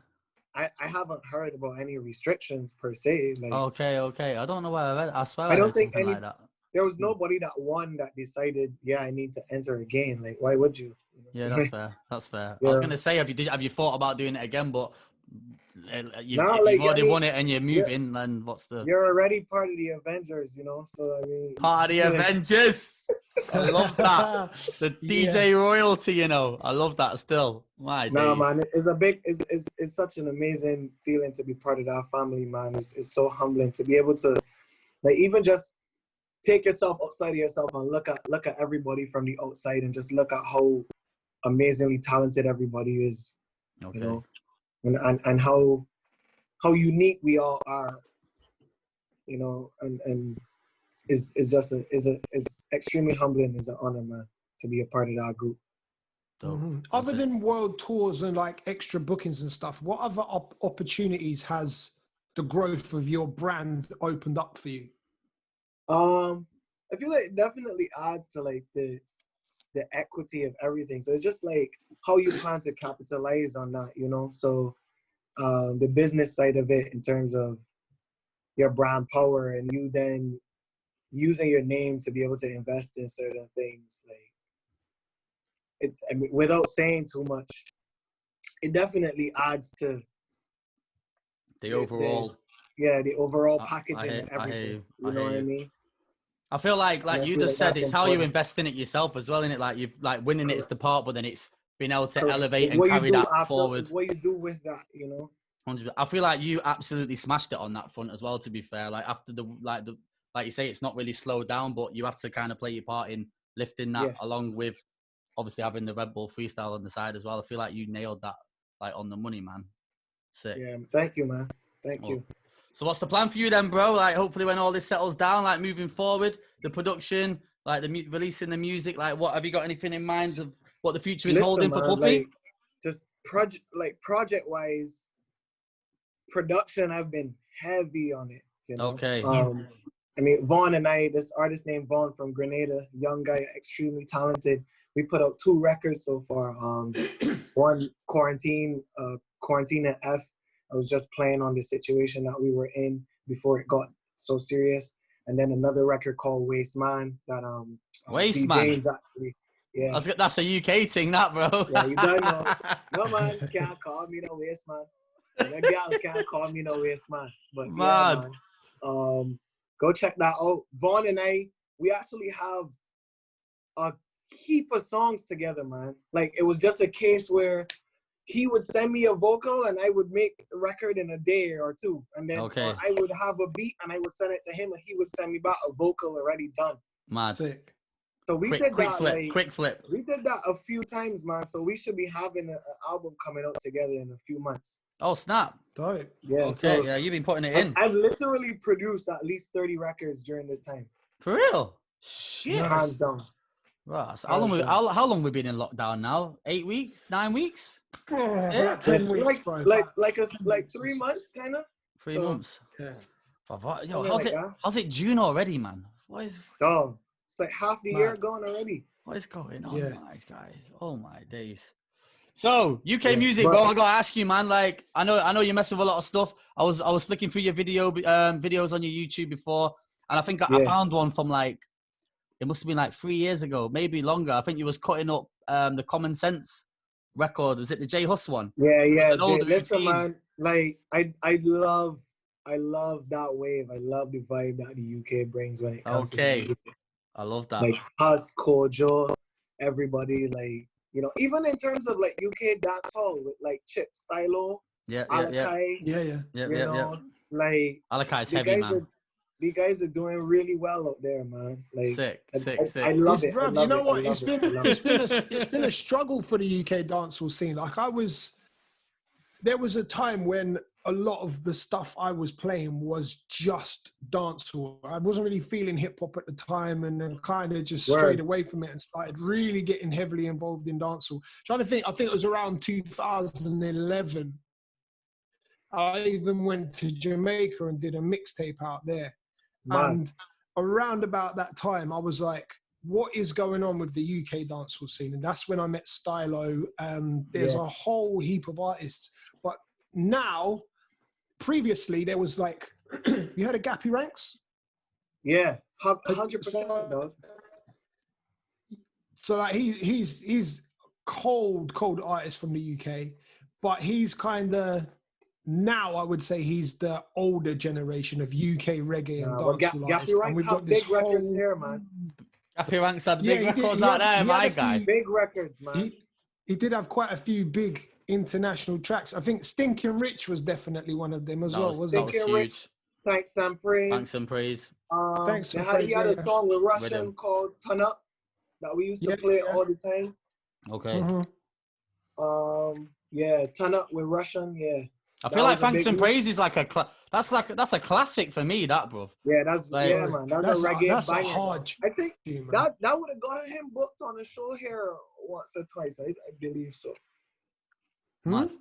I haven't heard about any restrictions per se. Like, okay. I don't know where I read. I swear I don't think like that. There was nobody that won that decided, I need to enter again. Like, why would you? Yeah, that's fair. That's fair. Yeah. I was gonna say, have you thought about doing it again? But you've already won it and you're moving. Then what's the? You're already part of the Avengers, you know. So I mean, part of the Avengers. I love that. The DJ royalty, you know. I love that still. My No, days. man, it's such an amazing feeling to be part of that family, man. It's so humbling to be able to, like, even just take yourself outside of yourself and look at everybody from the outside and just look at how amazingly talented everybody is. Okay. You know, and how unique we all are. You know, and is extremely humbling. Is an honor, man, to be a part of that group. Other than world tours and like extra bookings and stuff, what other opportunities has the growth of your brand opened up for you? I feel like it definitely adds to like the equity of everything. So it's just like how you plan to capitalize on that, you know? So the business side of it in terms of your brand power and you then using your name to be able to invest in certain things, like I mean, without saying too much, it definitely adds to the overall. The overall packaging and everything. I know what I mean? I feel like you just said, it's how you invest in it yourself as well, in it. Like you've like winning it is the part, but then it's being able to elevate and carry that forward. What you do with that, you know? 100%. I feel like you absolutely smashed it on that front as well. To be fair, like after the like you say, it's not really slowed down, but you have to kind of play your part in lifting that along with obviously having the RedBull3Style on the side as well. I feel like you nailed that like on the money, man. Sick. Yeah, thank you, man. Thank you. So what's the plan for you then, bro? Like hopefully when all this settles down, like moving forward, the production, like the releasing the music, like what have you got anything in mind of what the future is holding for Puffy? Like, just project wise, production, I've been heavy on it. You know? Okay. I mean, Vaughn and I, this artist named Vaughn from Grenada, young guy, extremely talented. We put out 2 records so far. One, Quarantine and F. I was just playing on the situation that we were in before it got so serious. And then another record called Waste Man that Waste Man. Actually, yeah. That's a UK thing, that, bro. Yeah, you don't know. No man can't call me no Waste Man. And the girl can't call me no Waste Man. But yeah, man. Go check that out. Vaughn and I, we actually have a heap of songs together, man. Like it was just a case where he would send me a vocal and I would make a record in a day or 2. And then I would have a beat and I would send it to him and he would send me back a vocal already done. Mad. Sick. So we did that. Quick flip. We did that a few times, man. So we should be having an album coming out together in a few months. Oh, snap. Dope. Yeah. Okay, so yeah, you've been putting it in. I've literally produced at least 30 records during this time. For real? Shit. Hands down. Right. So how long we been in lockdown now? 8 weeks? 9 weeks? Yeah, 10 weeks, bro. Like 3 months, kind of. 3 months. Yeah. Yo, how's it June already, man? What is? Dog. It's like half the year gone already. What is going on, guys? Oh my days. So UK music, bro. I gotta ask you, man. Like, I know you mess with a lot of stuff. I was flicking through your videos on your YouTube before, and I think I found one from like it must have been like 3 years ago, maybe longer. I think you was cutting up the Common Sense record. Was it the J Hus one? Yeah. Listen, man. Like I love that wave. I love the vibe that the UK brings when it comes to music. I love that. Like us, Kojo, everybody, like, you know, even in terms of like UK dancehall with like Stxylo, Alakai, yeah. Like Alakai's heavy, man. The guys are doing really well out there, man. Like sick. I love it. Bro, you know what? It's been a struggle for the UK dancehall scene. Like there was a time when a lot of the stuff I was playing was just dancehall. I wasn't really feeling hip hop at the time, and then kind of just strayed away from it and started really getting heavily involved in dancehall. Trying to think, I think it was around 2011. I even went to Jamaica and did a mixtape out there. And around about that time, I was like, what is going on with the UK dancehall scene? And that's when I met Stxylo, and there's a whole heap of artists. But now, previously, there was like, you heard of Gappy Ranks? Yeah, 100%, dog. So like he's cold artist from the UK, but he's kind of, now I would say he's the older generation of UK reggae and dancehall artists. Gappy Ranks have big records here, man. Happy Ranks had big records out there, my guy. Big records, man. He did have quite a few big international tracks. I think Stinking Rich was definitely one of them as well. That was huge. Thanks and Praise. Thanks and Praise. Thanks and Praise. He had a song with Russian called Turn Up that we used to play all the time. Okay. Yeah, Turn Up with Russian. Yeah. I feel like Thanks and Praise is like that's a classic for me, that, bro. Yeah, that's man. That's a reggae that's banger. A hard I think that would have gotten him booked on a show here once or twice. I believe so. Man.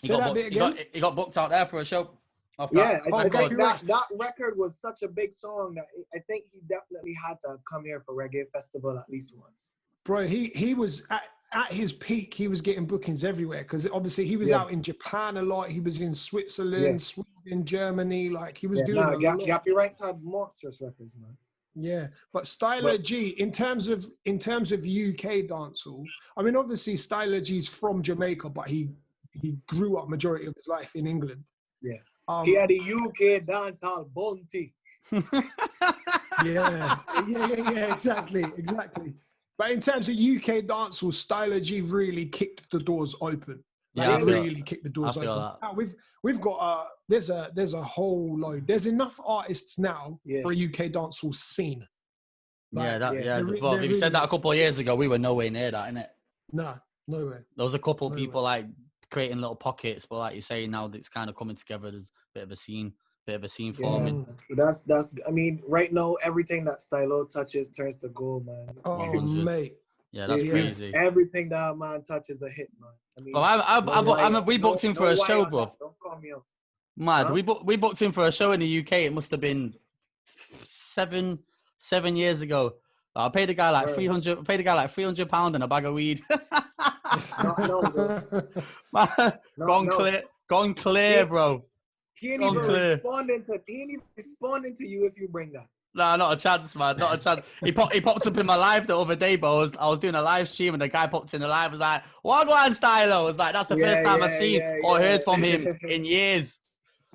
He got booked out there for a show. I think that record was such a big song that I think he definitely had to come here for Reggae Festival at least once. Bro, he was at his peak. He was getting bookings everywhere because obviously he was out in Japan a lot. He was in Switzerland, Sweden, Germany. Like he was doing a lot. Gappy Ranks had monstrous records, man. Yeah, but Stxylo G, in terms of UK dancehall, I mean, obviously Stxylo G's from Jamaica, but he grew up majority of his life in England. Yeah. He had a UK dancehall bounty. yeah, exactly. But in terms of UK dancehall, Stxylo G really kicked the doors open. Kicked the doors open. Now, we've got there's a whole load. There's enough artists now for a UK dancehall scene. Like, Well, if you said that a couple of years ago, we were nowhere near that, innit? Nah, nowhere. There was a couple people like creating little pockets, but like you say now, it's kind of coming together. There's a bit of a scene forming. That's. I mean, right now, everything that Stxylo touches turns to gold, man. Oh, mate. Yeah, that's crazy. Everything that man touches a hit, man. I mean, we booked him for a show, bro. Don't call me up. Mad. Huh? We booked him for a show in the UK. It must have been 7 years ago. I paid the guy like £300. Paid the guy like £300 and a bag of weed. Gone clear, bro. He ain't even responding to you if you bring that. Nah, not a chance, man. Not a chance. He popped up in my live the other day, but I was doing a live stream and the guy popped in the live. Was like, "Wagwan Stxylo." I was like, "That's the first time I've seen or heard from him in years."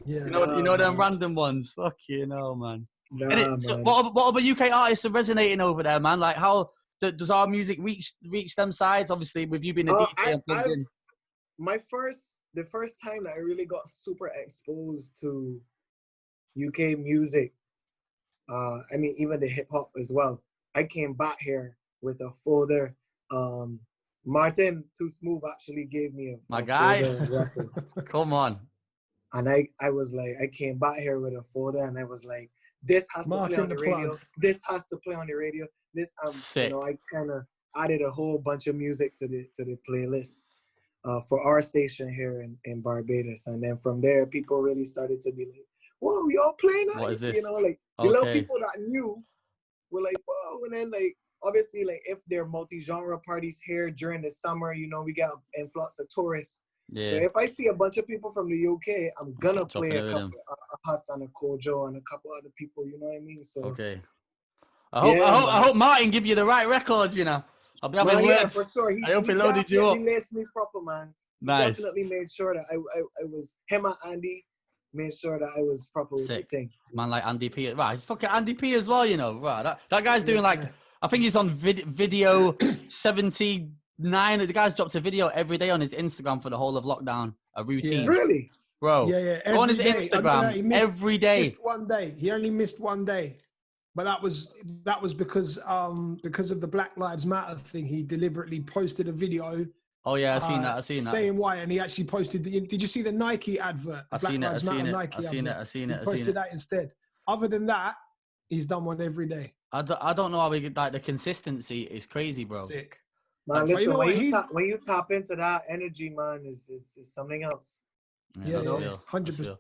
Yeah, you know them random ones. Fuck you know, man. Man. What other UK artists are resonating over there, man? Like, how does our music reach them sides? Obviously, with you being a DJ and plugged in. The first time that I really got super exposed to UK music, I mean, even the hip hop as well. I came back here with a folder. Martin Too Smooth actually gave me a guy. Record. Come on. And I was like, I came back here with a folder, and I was like, this has to play on the radio. This has to play on the radio. Sick. You know, I kind of added a whole bunch of music to the playlist for our station here in Barbados, and then from there, people really started to be like, "Whoa, y'all playing that?" What is this? You know, like the little people that knew were like, "Whoa!" And then like obviously, like if there are multi-genre parties here during the summer, you know, we got an influx of tourists. Yeah. So if I see a bunch of people from the UK, I'm gonna play a couple a Hassan, a Kojo, and a couple other people. You know what I mean? So okay. I hope Martin give you the right records. You know, I'll be having words. For sure. I hope he loaded you up. He laced me proper, man. Nice. He definitely made sure that I was him and Andy made sure that I was proper with the thing. Man, like Andy P. Right, he's fucking Andy P as well. You know, right? That guy's doing like I think he's on video 79. The guy's dropped a video every day on his Instagram for the whole of lockdown. A routine. Yeah. Really? Bro. Yeah. Go on his Instagram every day. Missed one day. He only missed one day. But that was because of the Black Lives Matter thing. He deliberately posted a video. Oh yeah, I seen that. Saying why, and he actually posted did you see the Nike advert? I seen it. I seen it. He posted that instead. Other than that, he's done one every day. I don't know how we get like the consistency is crazy, bro. Sick. Man, listen, when you tap into that energy, man, is something else. Yeah, 100%.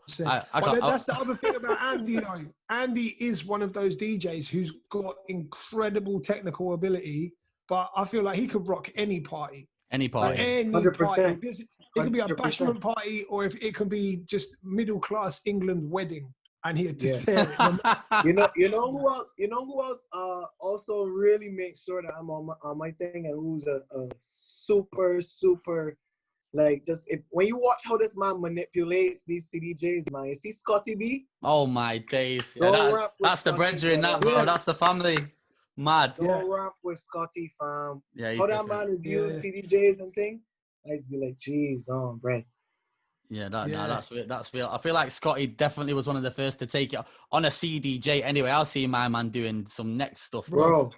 But that's the other thing about Andy, though. Andy is one of those DJs who's got incredible technical ability, but I feel like he could rock any party. Any party. Like any 100%. party. It could be a bashment party, or if it could be just middle class England wedding. And he'd just tear it. You know who else? You know who else? Also really makes sure that I'm on my thing, and who's a super like just when you watch how this man manipulates these CDJs, man. You see Scotty B? Oh my days! Yeah, that's the brethren, that bro. That's the family. Mad. Don't rap with Scotty, fam. Yeah, he's How different. that man reviews CDJs and thing, I used to be like, jeez, bread. Yeah, that's real. I feel like Scotty definitely was one of the first to take it on a CDJ. Anyway, I'll see my man doing some next stuff, bro.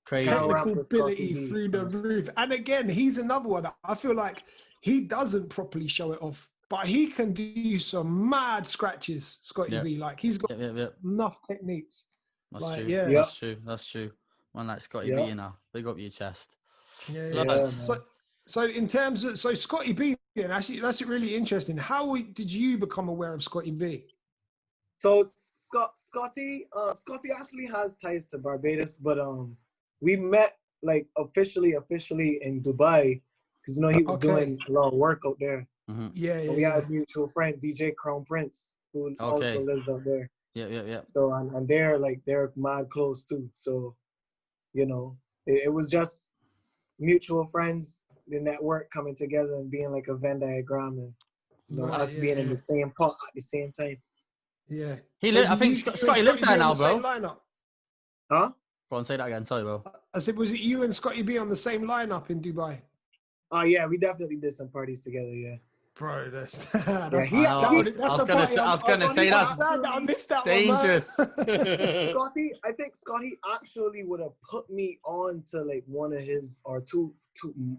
Crazy. Technical ability through the roof. And again, he's another one. I feel like he doesn't properly show it off, but he can do some mad scratches, Scotty B. Like, he's got enough techniques. That's like, true. Yeah. That's true. One like Scotty B, now. Big up your chest. So in terms of Scotty B, then actually that's really interesting. How did you become aware of Scotty B? So Scotty actually has ties to Barbados, but we met like officially in Dubai because he was doing a lot of work out there. Mm-hmm. We had a mutual friend, DJ Crown Prince, who also lives out there. Yeah. So and they're mad close too. So it was just mutual friends, the network coming together and being like a Venn diagram, and us being in the same pot at the same time. Yeah. I think Scotty lives there now, bro. Huh? Go on, say that again. Sorry, bro. I said, was it you and Scotty B on the same lineup in Dubai? Oh yeah, we definitely did some parties together. Yeah. Bro, that's I was gonna say that's I missed that dangerous. Scotty, I think Scotty actually would have put me on to like one of his or two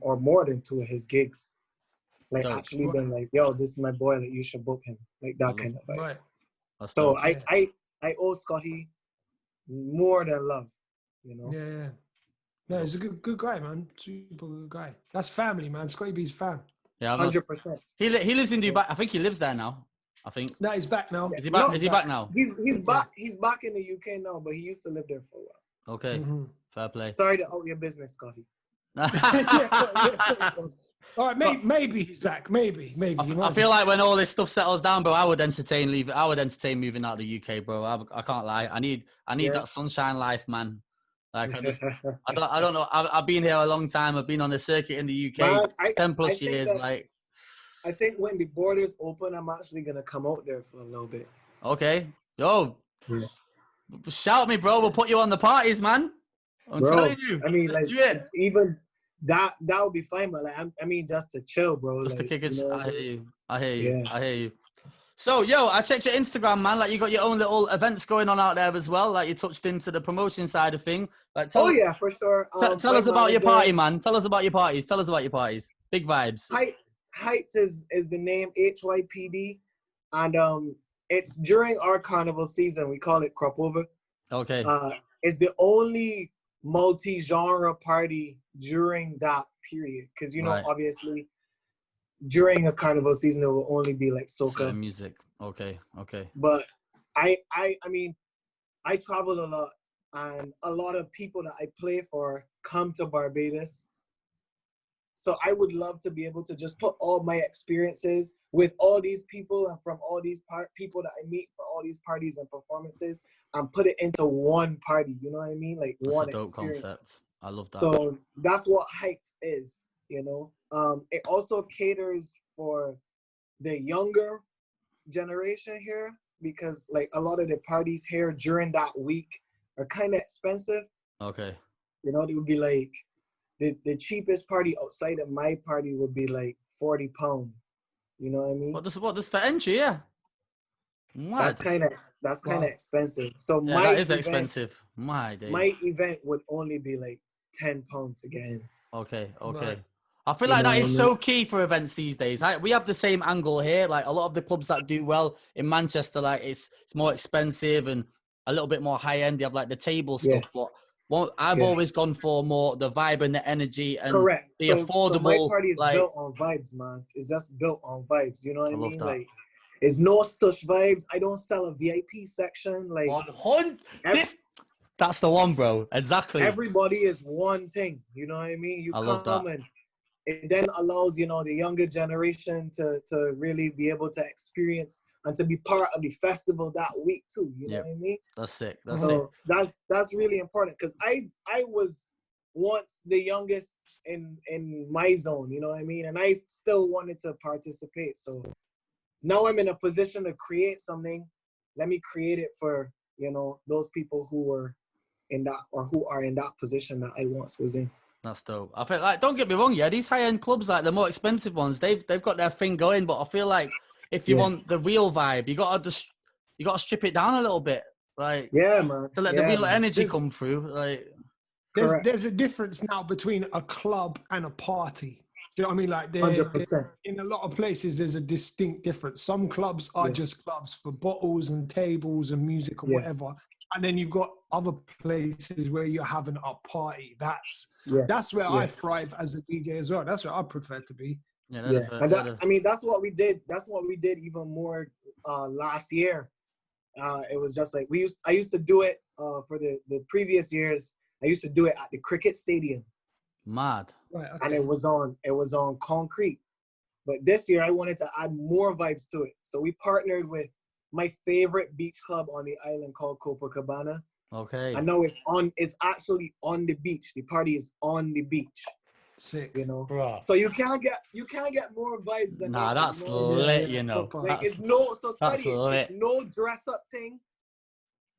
or more than two of his gigs. Like actually been like, yo, this is my boy, like you should book him. Like that kind of vibe. Right. So I owe Scotty more than love, Yeah. No, he's a good guy, man. Super good guy. That's family, man. Scotty B's fam. Yeah, 100%. He lives in Dubai. I think he lives there now. I think. No, he's back now. Is he back? Is he back now? He's back. He's back in the UK now, but he used to live there for a while. Okay, fair play. Sorry to out your business, Scotty. All right, maybe he's back. Maybe. I feel like when all this stuff settles down, bro, I would entertain moving out of the UK, bro. I can't lie. I need that sunshine life, man. Like I don't know. I've been here a long time. I've been on the circuit in the UK 10+ years. I think when the borders open, I'm actually gonna come out there for a little bit. Okay, shout me, bro. We'll put you on the parties, man. I'm telling you. I mean, like even that would be fine, but like I mean, just to chill, bro. Just like, to kick it. I hear you. Yeah. I hear you. So, I checked your Instagram, man. Like, you got your own little events going on out there as well. Like, you touched into the promotion side of thing. Like, for sure. Tell us about your party, man. Tell us about your parties. Big vibes. Hyped is the name, HYPD, and it's during our carnival season. We call it crop over. Okay. It's the only multi-genre party during that period because obviously during a carnival season it will only be like soca music. Okay. But I mean I travel a lot, and a lot of people that I play for come to Barbados, so I would love to be able to just put all my experiences with all these people and from all these people that I meet for all these parties and performances and put it into one party. You know what I mean? Like that's one a dope experience. Concept. I love that. So that's what hyped is. It also caters for the younger generation here because like a lot of the parties here during that week are kind of expensive. Okay. They would be like the cheapest party outside of my party would be like £40. You know what I mean? What does for entry? Yeah. What? That's kind of expensive. So that is expensive. My days. My event would only be like £10 again. Okay. Right. I feel like that is so key for events these days. We have the same angle here. Like a lot of the clubs that do well in Manchester, like it's more expensive and a little bit more high end. They have like the table stuff, but I've always gone for more the vibe and the energy and the affordable. So my party is built on vibes, man. It's just built on vibes. You know what I mean? Like, it's no stush vibes. I don't sell a VIP section. Like 100. That's the one, bro. Exactly. Everybody is one thing. You know what I mean? You come and it then allows, the younger generation to really be able to experience and to be part of the festival that week too. You know what I mean? That's sick. That's really important because I was once the youngest in my zone, you know what I mean? And I still wanted to participate. So now I'm in a position to create something. Let me create it for, those people who were in that, or who are in that position that I once was in. That's dope. I feel like, don't get me wrong, yeah, these high-end clubs, like the more expensive ones, they've got their thing going, but I feel like if you want the real vibe, you gotta strip it down a little bit, like man, to let the real energy come through. Like there's a difference now between a club and a party. Do you know what I mean? Like 100%. In a lot of places, there's a distinct difference. Some clubs are just clubs for bottles and tables and music or whatever. And then you've got other places where you're having a party. That's where I thrive as a DJ as well. That's where I prefer to be. I mean, that's what we did. That's what we did even more last year. It was just like I used to do it for the previous years. I used to do it at the cricket stadium. Mad. Right, okay. And it was on concrete. But this year I wanted to add more vibes to it. So we partnered with my favorite beach club on the island called Copacabana. Okay. I know it's actually on the beach. The party is on the beach. Sick. You know. Bro. So you can't get more vibes than that. That's lit, you know. Like it's no dress up thing.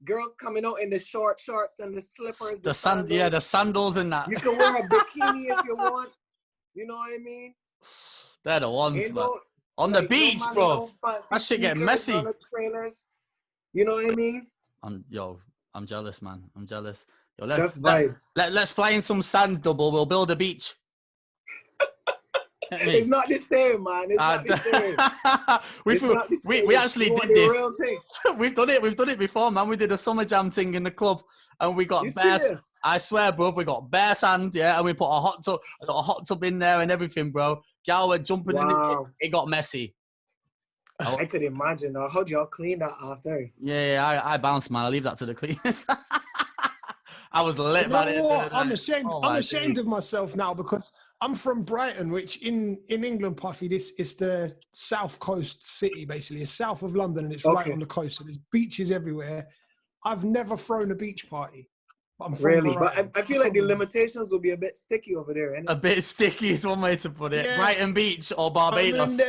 Girls coming out in the short shorts and the slippers. The sandals and that. You can wear a bikini if you want. You know what I mean? They're the ones, man. On the beach, bro. That shit getting messy. Trailers. You know what I mean? I'm jealous, man. I'm jealous. Yo, let's fly in some sand, Dubl. We'll build a beach. It's not the same, man. It's not the same. We actually did this. We've done it before, man. We did a summer jam thing in the club, and we got bare. I swear, bro, we got bare sand, and we put a hot tub in there and everything, bro. Gal were jumping in it got messy. I could imagine. How'd y'all clean that after? Yeah, I bounced, man. I leave that to the cleaners. I was lit about it. I'm ashamed of myself now because I'm from Brighton, which in England, Puffy, this is the south coast city, basically. It's south of London and it's right on the coast. So there's beaches everywhere. I've never thrown a beach party. Really? But I feel like the limitations will be a bit sticky over there, innit? A bit sticky is one way to put it. Yeah. Brighton Beach or Barbados. I mean,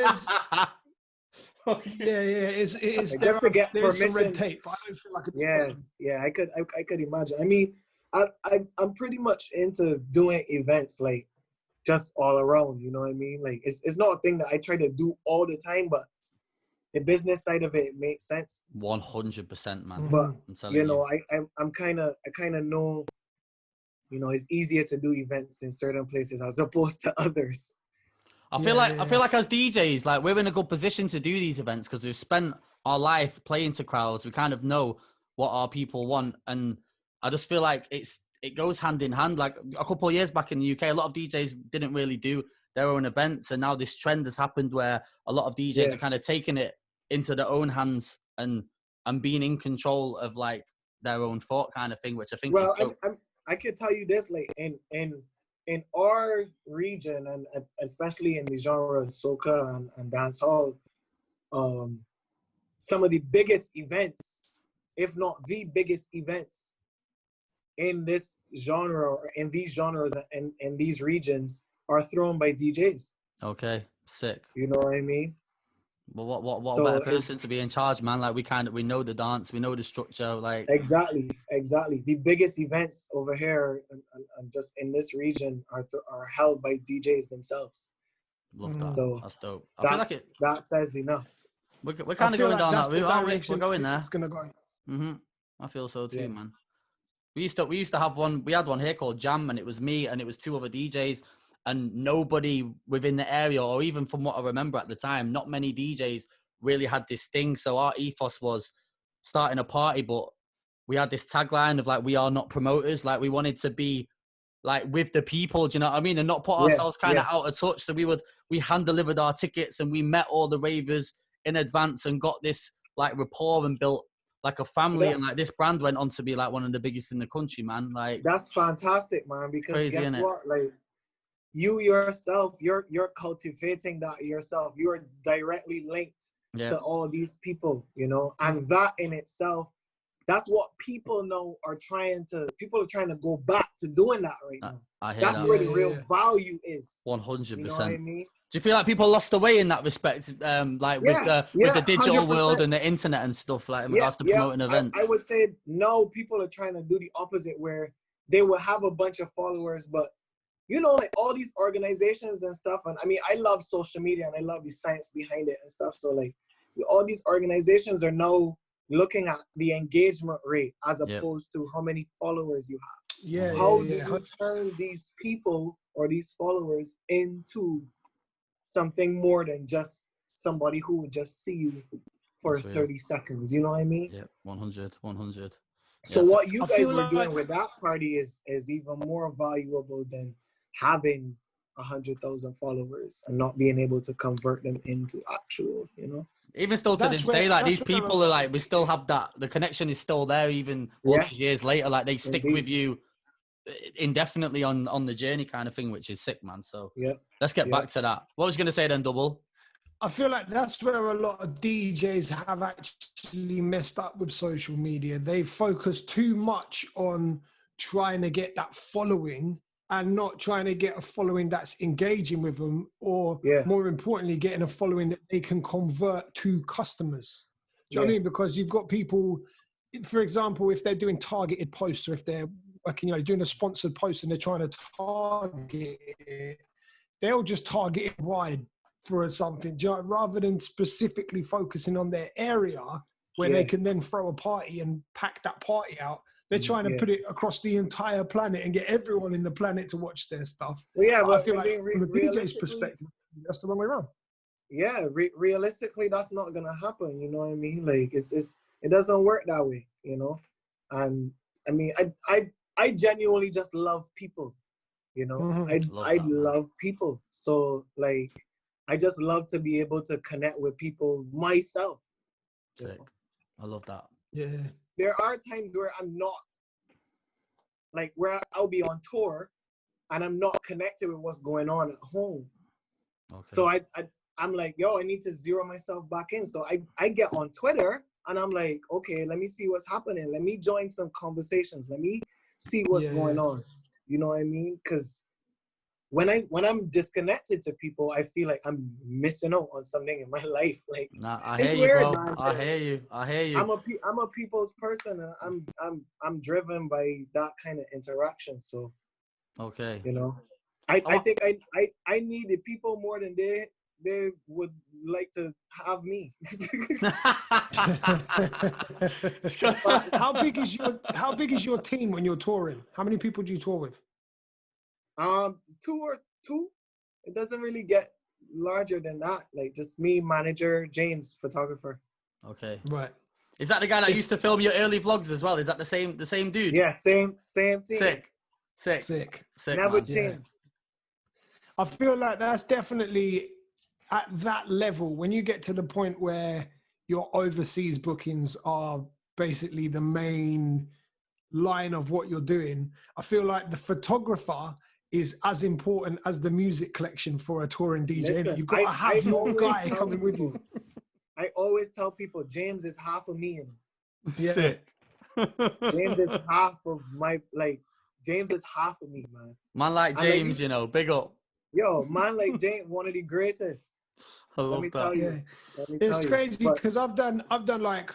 it is. Just to get there's permission. Some red tape, but I don't feel like I could imagine. I mean, I'm pretty much into doing events like just all around, you know what I mean? Like it's not a thing that I try to do all the time, but the business side of it makes sense. 100%, man. But you know, I kind of know, you know, it's easier to do events in certain places as opposed to others. I feel like as DJs, like we're in a good position to do these events because we've spent our life playing to crowds. We kind of know what our people want, and I just feel like it goes hand in hand. Like a couple of years back in the UK, a lot of DJs didn't really do their own events, and now this trend has happened where a lot of DJs are kind of taking it into their own hands and being in control of like their own thought kind of thing, which I think. Well, I could tell you this, like in our region and especially in the genre of soca and dancehall, some of the biggest events, if not the biggest events in this genre or in these genres and in these regions are thrown by DJs. Okay, sick. You know what I mean? Well, what better person to be in charge, man? Like we know the dance, we know the structure, like exactly. The biggest events over here and just in this region are held by DJs themselves. Love that. So that's dope. I feel like that says enough. We're kind of going down that route, aren't we? We're going there. It's gonna go. I feel so too, man. We used to have one. We had one here called Jam, and it was me and it was two other DJs. And nobody within the area, or even from what I remember at the time, not many DJs really had this thing. So our ethos was starting a party, but we had this tagline of like, we are not promoters. Like we wanted to be like with the people, do you know what I mean? And not put ourselves kind of out of touch. So we hand delivered our tickets and we met all the ravers in advance and got this like rapport and built like a family. And like this brand went on to be like one of the biggest in the country, man. Like that's fantastic, man. Because crazy, guess what? Like, you yourself, you're cultivating that yourself. You are directly linked to all these people, you know, and that in itself, that's what people are trying to go back to doing that right now. I hear that's that. where the real value is. 100%. You know what I mean? Do you feel like people lost the way in that respect, like with the digital 100%. world and the internet and stuff, like in regards to promoting events? I would say no. People are trying to do the opposite, where they will have a bunch of followers, but you know, like all these organizations and stuff. And I mean, I love social media and I love the science behind it and stuff. So like, all these organizations are now looking at the engagement rate as opposed to how many followers you have. How do you turn these people or these followers into something more than just somebody who would just see you for 30 seconds? You know what I mean? Yep, 100. So what you guys were doing with that party is even more valuable than having 100,000 followers and not being able to convert them into actual, you know? Even still to this day, like these people are like, we still have that, the connection is still there even all these years later. Like they stick with you indefinitely on the journey kind of thing, which is sick, man. So let's get back to that. What was you going to say then, Dubl? I feel like that's where a lot of DJs have actually messed up with social media. They focus too much on trying to get that following and not trying to get a following that's engaging with them, or more importantly, getting a following that they can convert to customers. Do you know what I mean? Because you've got people, for example, if they're doing targeted posts, or if they're working, you know, doing a sponsored post and they're trying to target it, they'll just target it wide for something, rather than specifically focusing on their area where they can then throw a party and pack that party out. They're trying to put it across the entire planet and get everyone in the planet to watch their stuff. Well, but I feel like from a DJ's perspective, that's the wrong way around. Yeah, realistically, that's not gonna happen. You know what I mean? Like it doesn't work that way. You know, and I mean, I genuinely just love people. You know, I love people. So like, I just love to be able to connect with people myself. Sick. I love that. Yeah. There are times where I'm not, like, where I'll be on tour and I'm not connected with what's going on at home. Okay. So I'm like, yo, I need to zero myself back in. So I get on Twitter and I'm like, okay, let me see what's happening. Let me join some conversations. Let me see what's going on. You know what I mean? Because when I'm disconnected to people, I feel like I'm missing out on something in my life. Like, nah, I hear you, bro. Man. I hear you. I'm a people's person, and I'm driven by that kind of interaction. So, okay, you know, I think I needed people more than they would like to have me. How big is your team when you're touring? How many people do you tour with? Two. It doesn't really get larger than that. Like just me, manager, James, photographer. Okay. Right. Is that the guy that used to film your early vlogs as well? Is that the same dude? Yeah, same team. Sick. Never change. Yeah. I feel like that's definitely at that level, when you get to the point where your overseas bookings are basically the main line of what you're doing, I feel like the photographer is as important as the music collection for a touring DJ. Listen, you've got to have your guy coming with you. I always tell people, James is half of me. Sick. James is half of my, like, James is half of me, man. Man like James, you know, big up. Yo, man like James, one of the greatest. I love that. Yeah. It's crazy because I've done like,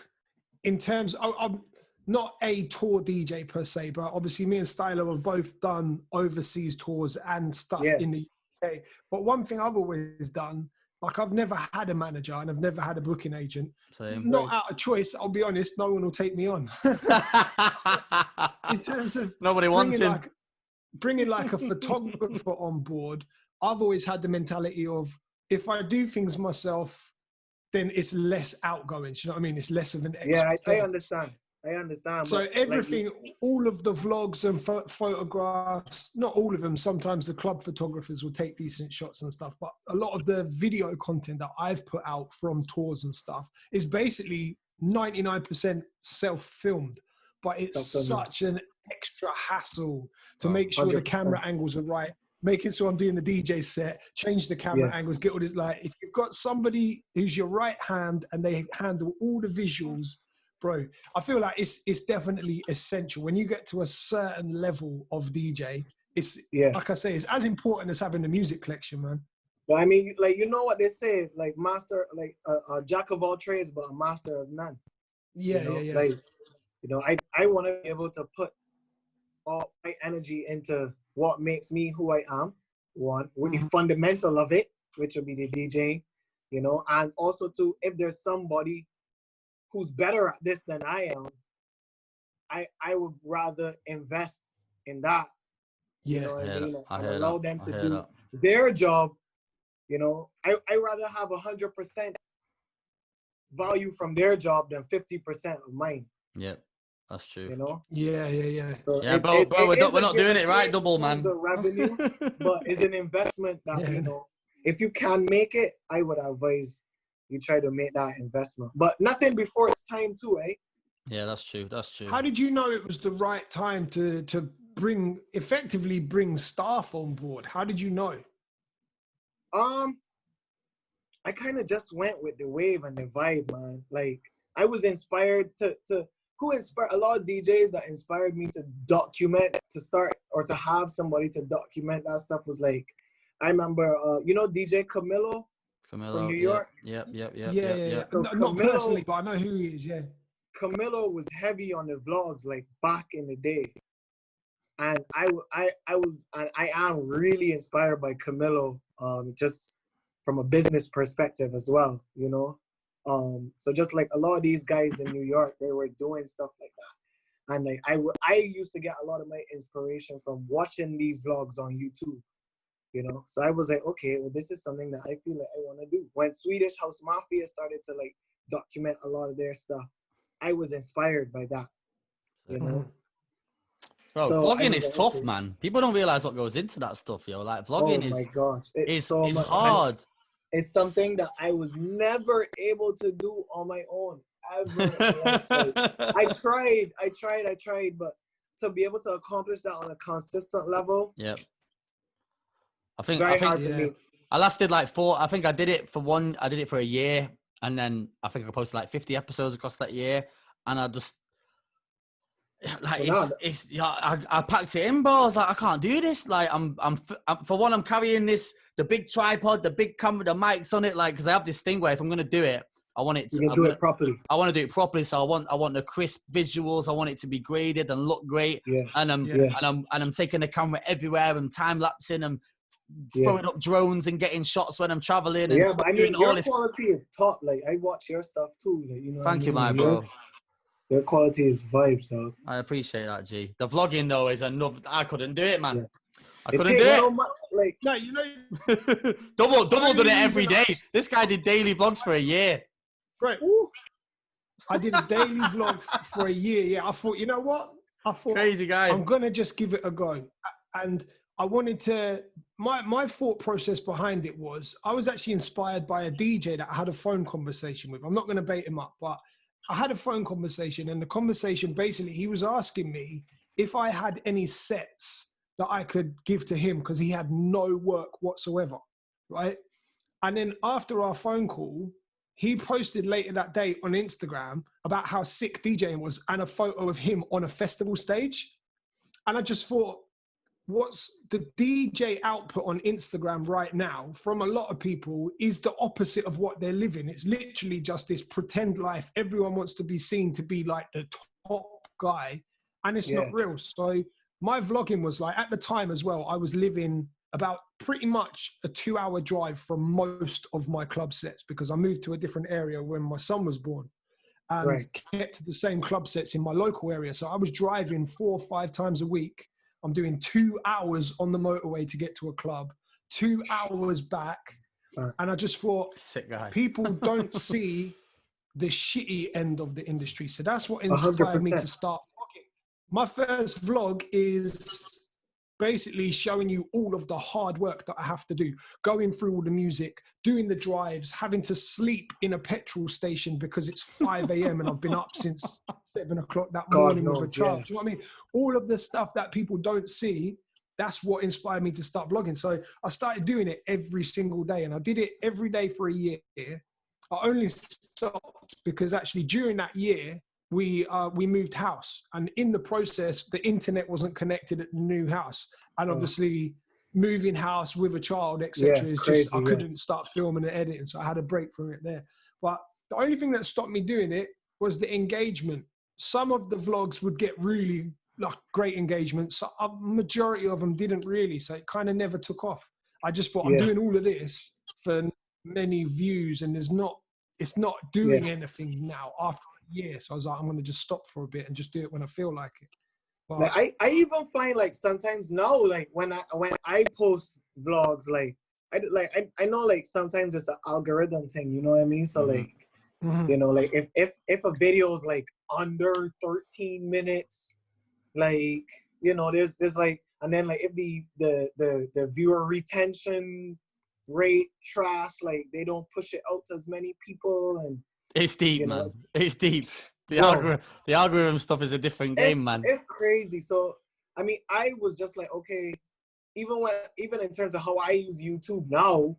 in terms, I'm not a tour DJ per se, but obviously me and Stxylo have both done overseas tours and stuff in the UK. But one thing I've always done, like I've never had a manager and I've never had a booking agent. Same. Not out of choice, I'll be honest, no one will take me on. In terms of nobody wants him. Bringing like a photographer on board, I've always had the mentality of, if I do things myself, then it's less outgoing. Do you know what I mean? It's less of an expense. Yeah, I understand. So everything, like, all of the vlogs and photographs, not all of them, sometimes the club photographers will take decent shots and stuff, but a lot of the video content that I've put out from tours and stuff is basically 99% self-filmed, but it's such an extra hassle to make sure 100%. The camera angles are right, making sure I'm doing the DJ set, change the camera angles, get all this, like, if you've got somebody who's your right hand and they handle all the visuals, bro, I feel like it's definitely essential. When you get to a certain level of DJ, it's like I say, it's as important as having the music collection, man. But I mean, like, you know what they say, like master, like a jack of all trades, but a master of none. Yeah, you know? yeah. Like, you know, I want to be able to put all my energy into what makes me who I am. One, with the fundamental of it, which would be the DJing, you know, and also too, if there's somebody who's better at this than I am, I would rather invest in that. You know what I mean? And allow them to do their job. You know, I rather have 100% value from their job than 50% of mine. Yep, that's true. You know? Yeah. So yeah, bro, we're not doing it right, Dubl, man. The revenue, but it's an investment that, you know, if you can make it, I would advise you try to make that investment. But nothing before it's time too, eh? Yeah, that's true. That's true. How did you know it was the right time to effectively bring staff on board? How did you know? I kind of just went with the wave and the vibe, man. Like, I was inspired to who inspired a lot of DJs that inspired me to document, to start, or to have somebody to document that stuff was like, I remember, you know, DJ Camilo from New York? Yeah. So Not Camilo, personally, but I know who he is, yeah. Camilo was heavy on the vlogs, like, back in the day. And I am really inspired by Camilo, just from a business perspective as well, you know? So just like a lot of these guys in New York, they were doing stuff like that. And like, I used to get a lot of my inspiration from watching these vlogs on YouTube, you know? So I was like, okay, well, this is something that I feel like I want to do. When Swedish House Mafia started to like document a lot of their stuff, I was inspired by that, you know? Bro, so vlogging is tough, man. People don't realize what goes into that stuff, yo. Like, vlogging oh my gosh, it's hard. It's something that I was never able to do on my own, ever. I tried, but to be able to accomplish that on a consistent level, yep. I think hard for me. I lasted like I think I did it for a year, and then I think I posted like 50 episodes across that year, and I just like I packed it in, bro. I was like, I can't do this. Like, I'm for one, I'm carrying the big tripod, the big camera, the mics on it, like, because I have this thing where if I'm gonna do it, I want it to do it properly. I want to do it properly. So I want the crisp visuals. I want it to be graded and look great. Yeah. And I'm taking the camera everywhere. I'm time lapsing. I'm throwing up drones and getting shots when I'm traveling. Yeah, but I mean, your quality is top. Like, I watch your stuff too. Like, you know. Thank you, my bro. Your quality is vibes, dog. I appreciate that, G. The vlogging though is another. I couldn't do it, man. Yeah. I couldn't do it. No, you know, Dubl done it every day. This guy did daily vlogs for a year. Right. I did a daily vlog for a year. Yeah, I thought, you know what? Crazy guy. I'm gonna just give it a go, and I wanted to. My thought process behind it was I was actually inspired by a DJ that I had a phone conversation with. I'm not gonna bait him up, but I had a phone conversation, and the conversation basically, he was asking me if I had any sets that I could give to him because he had no work whatsoever, right? And then after our phone call, he posted later that day on Instagram about how sick DJing was and a photo of him on a festival stage. And I just thought, what's the DJ output on Instagram right now from a lot of people is the opposite of what they're living. It's literally just this pretend life. Everyone wants to be seen to be like the top guy, and it's not real. So my vlogging was like, at the time as well, I was living about pretty much a 2-hour drive from most of my club sets because I moved to a different area when my son was born and kept the same club sets in my local area. So I was driving 4 or 5 times a week. I'm doing 2 hours on the motorway to get to a club, 2 hours back. And I just thought, sick guy. People don't see the shitty end of the industry. So that's what inspired 100%. Me to start vlogging. My first vlog is basically showing you all of the hard work that I have to do, going through all the music, doing the drives, having to sleep in a petrol station because it's 5 a.m. and I've been up since 7 o'clock that morning with a child. Do you know what I mean? All of the stuff that people don't see, that's what inspired me to start vlogging. So I started doing it every single day, and I did it every day for a year. I only stopped because actually during that year, we moved house, and in the process, the internet wasn't connected at the new house. And obviously moving house with a child, etc. Yeah, is crazy, just I couldn't start filming and editing, so I had a break from it there. But the only thing that stopped me doing it was the engagement. Some of the vlogs would get really like great engagement. So a majority of them didn't really. So it kind of never took off. I just thought I'm doing all of this for many views, and it's not doing anything now after a year. So I was like, I'm going to just stop for a bit and just do it when I feel like it. But, like I even find like sometimes now, like when I post vlogs, like I know like sometimes it's an algorithm thing, you know what I mean? So like, you know, like if a video is like under 13 minutes, like, you know, there's like, and then like if the viewer retention rate trash, like they don't push it out to as many people, and it's deep, man. know, it's deep. The algorithm stuff is a different game, man. It's crazy. So I mean, I was just like, okay, even in terms of how I use YouTube now,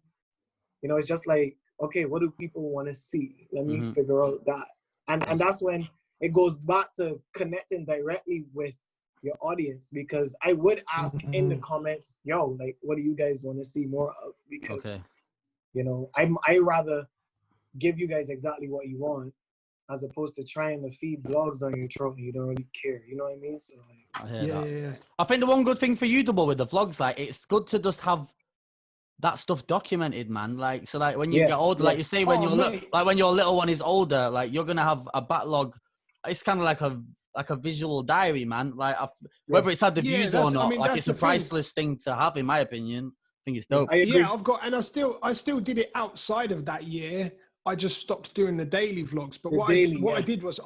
you know, it's just like, okay, what do people want to see? Let me figure out that. And that's when it goes back to connecting directly with your audience, because I would ask in the comments, yo, like, what do you guys want to see more of? Because, you know, I rather give you guys exactly what you want, as opposed to trying to feed vlogs down your throat and you don't really care. You know what I mean? So like, I hear that. I think the one good thing for you, Dubl, with the vlogs, like, it's good to just have that stuff documented, man. Like, so like when you get older, like you say, when when your little one is older, like you're gonna have a backlog. It's kind of like a visual diary, man. Like whether it's had the views or not, like it's a priceless thing to have, in my opinion. I think it's dope. Yeah, I've got, and I still did it outside of that year. I just stopped doing the daily vlogs. But what I did was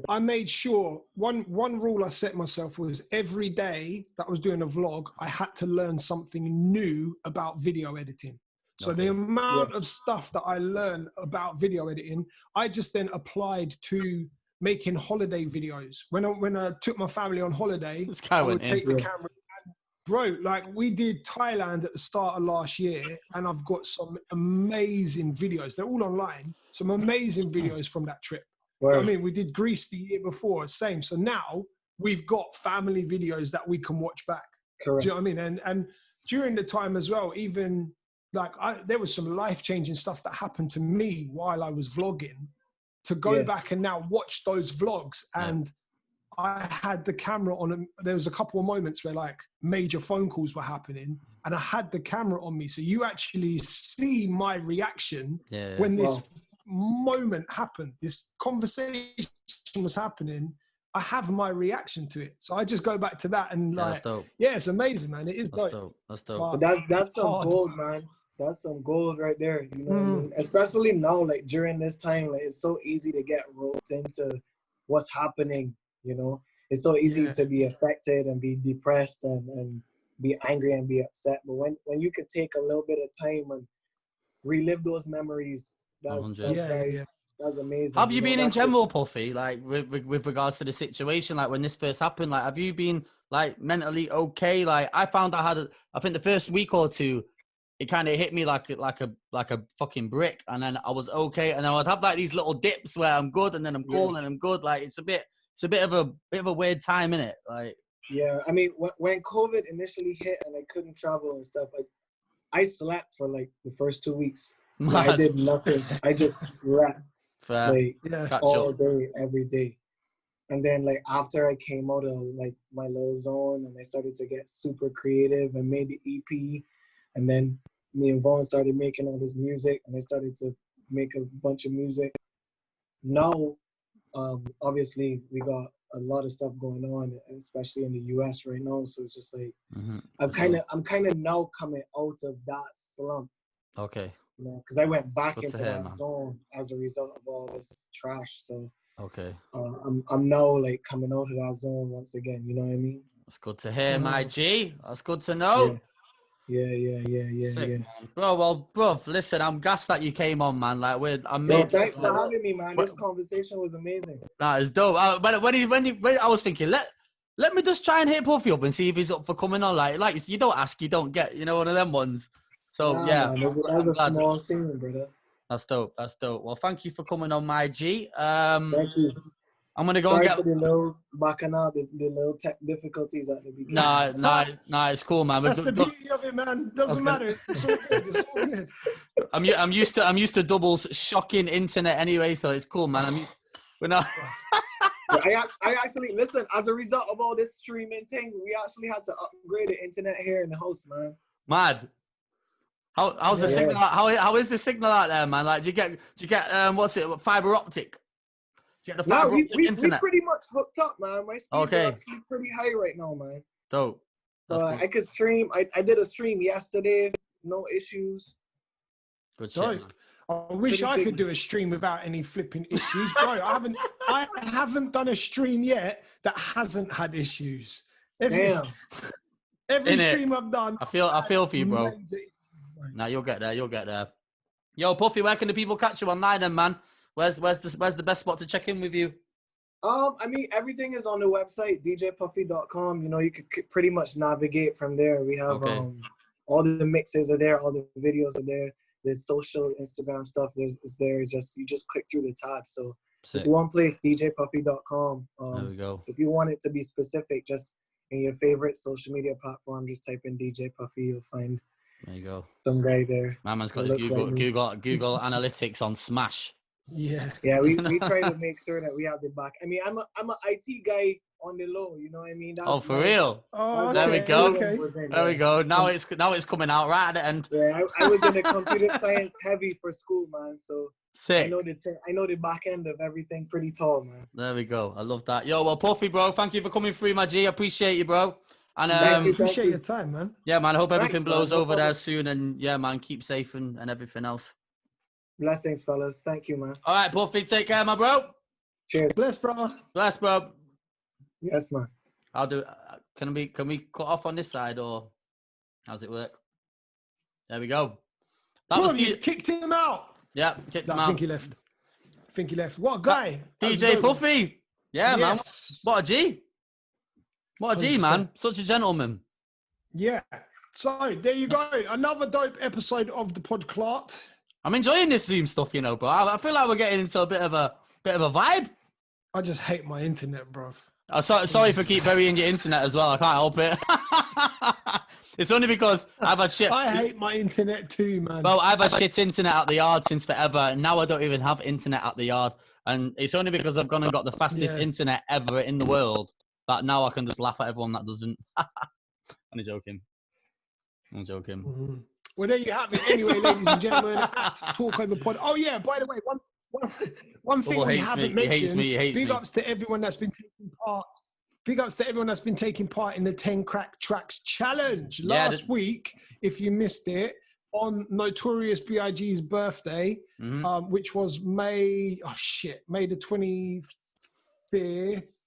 I made sure one rule I set myself was every day that I was doing a vlog, I had to learn something new about video editing. So the amount of stuff that I learned about video editing, I just then applied to making holiday videos. When I took my family on holiday, I would take the camera. Bro, like we did Thailand at the start of last year, and I've got some amazing videos. They're all online. Some amazing videos from that trip. You know what I mean, we did Greece the year before, same. So now we've got family videos that we can watch back. Correct. Do you know what I mean? And during the time as well, even like there was some life-changing stuff that happened to me while I was vlogging. To go back and now watch those vlogs, and I had the camera on. There was a couple of moments where like major phone calls were happening, and I had the camera on me. So you actually see my reaction when this moment happened. This conversation was happening. I have my reaction to it. So I just go back to that and like, it's amazing, man. It is dope. That's dope. But that's some gold, man. That's some gold right there. You know what I mean? Especially now, like during this time, like it's so easy to get roped into what's happening. You know, it's so easy to be affected and be depressed and be angry and be upset. But when you could take a little bit of time and relive those memories, that's amazing. Have you been in general, Puffy, like with regards to the situation, like when this first happened, like have you been like mentally okay? Like I found I think the first week or two, it kind of hit me like a fucking brick, and then I was okay, and then I'd have like these little dips where I'm good, and then I'm cool, and I'm good. Like it's a bit of a weird time, innit? Like I mean, when COVID initially hit and I couldn't travel and stuff, I slept for like the first 2 weeks. Like, I did nothing. I just slept all day, every day. And then like after I came out of like my little zone and I started to get super creative and made the EP, and then me and Vaughn started making all this music, and I started to make a bunch of music. Now, obviously we got a lot of stuff going on, especially in the US right now. So it's just like I'm kind of now coming out of that slump. Okay. You know, because I went back into that zone as a result of all this trash. So I'm now like coming out of that zone once again. You know what I mean? That's good to hear, my G. That's good to know. Yeah. Bro, listen, I'm gassed that you came on, man. Like, thanks for having me, man. This conversation was amazing. That is dope. When I was thinking, let me just try and hit Puffy up and see if he's up for coming on. Like you don't ask, you don't get. You know, one of them ones. So man, that's a small scene, brother. That's dope. Well, thank you for coming on, my G. Thank you. I'm gonna go Sorry and for the little bacchanal, the little tech difficulties at the beginning. Nah, it's cool, man. That's the beauty of it, man. Doesn't matter. It's all good. It's all good. I'm used to Dubl's shocking internet anyway, so it's cool, man. We're not. I actually listen. As a result of all this streaming thing, we actually had to upgrade the internet here in the house, man. Mad. How's the signal? How is the signal out there, man? Like, do you get what's it? Fiber optic? Do you get the fiber optic internet? We pretty much hooked up, man. My speeds are actually pretty high right now, man. Dope. So cool. I could stream. I did a stream yesterday. No issues. Good shit. I wish I could do a stream without any flipping issues, bro. I haven't done a stream yet that hasn't had issues. Every stream I've done, I feel for you, bro. Now you'll get there. Yo, Puffy, where can the people catch you online, then, man? Where's the best spot to check in with you? I mean, everything is on the website, djpuffy.com. You know, you could pretty much navigate from there. We have all the mixes are there, all the videos are there. There's social, Instagram stuff. You just click through the tab. So it's one place, djpuffy.com. There we go. If you want it to be specific, just in your favorite social media platform, just type in DJ Puffy. You'll find there you go. Some guy there. My man's got his Google Analytics on smash. Yeah, we try to make sure that we have the back. I mean, I'm an IT guy on the low, you know what I mean? That's for real? Oh, there we go. Okay. There we go. Now it's coming out right at the end. Yeah, I was in a computer science heavy for school, man. So sick. I know the back end of everything pretty tall, man. There we go. I love that. Yo, well, Puffy, bro, thank you for coming through, my G. I appreciate you, bro. And appreciate your time, man. Yeah, man. I hope everything blows over there soon. And yeah, man, keep safe and everything else. Blessings, fellas. Thank you, man. All right, Puffy, take care, my bro. Cheers. Bless, bro. Bless, bro. Yes, man. I'll do. Can we cut off on this side or how's it work? There we go. You kicked him out. Yeah, kicked him out. I think he left. What a guy. DJ Puffy. Yeah, man. What a G. What a G, 100%. Man. Such a gentleman. Yeah. So there you go. Another dope episode of the podcast. I'm enjoying this Zoom stuff, you know, bro. I feel like we're getting into a bit of a vibe. I just hate my internet, bro. Oh, sorry for keep burying your internet as well. I can't help it. It's only because I've had shit. I hate my internet too, man. Well, I've had shit internet at the yard since forever, and now I don't even have internet at the yard. And it's only because I've gone and got the fastest internet ever in the world that now I can just laugh at everyone that doesn't. I'm joking. Mm-hmm. Well, there you have it. Anyway, ladies and gentlemen, at Talk Over Pod. Oh yeah, by the way, one thing we haven't mentioned. Big ups to everyone that's been taking part. Big ups to everyone that's been taking part in the 10 Crack Tracks Challenge. Last week, if you missed it, on Notorious B.I.G.'s birthday, which was May the 25th.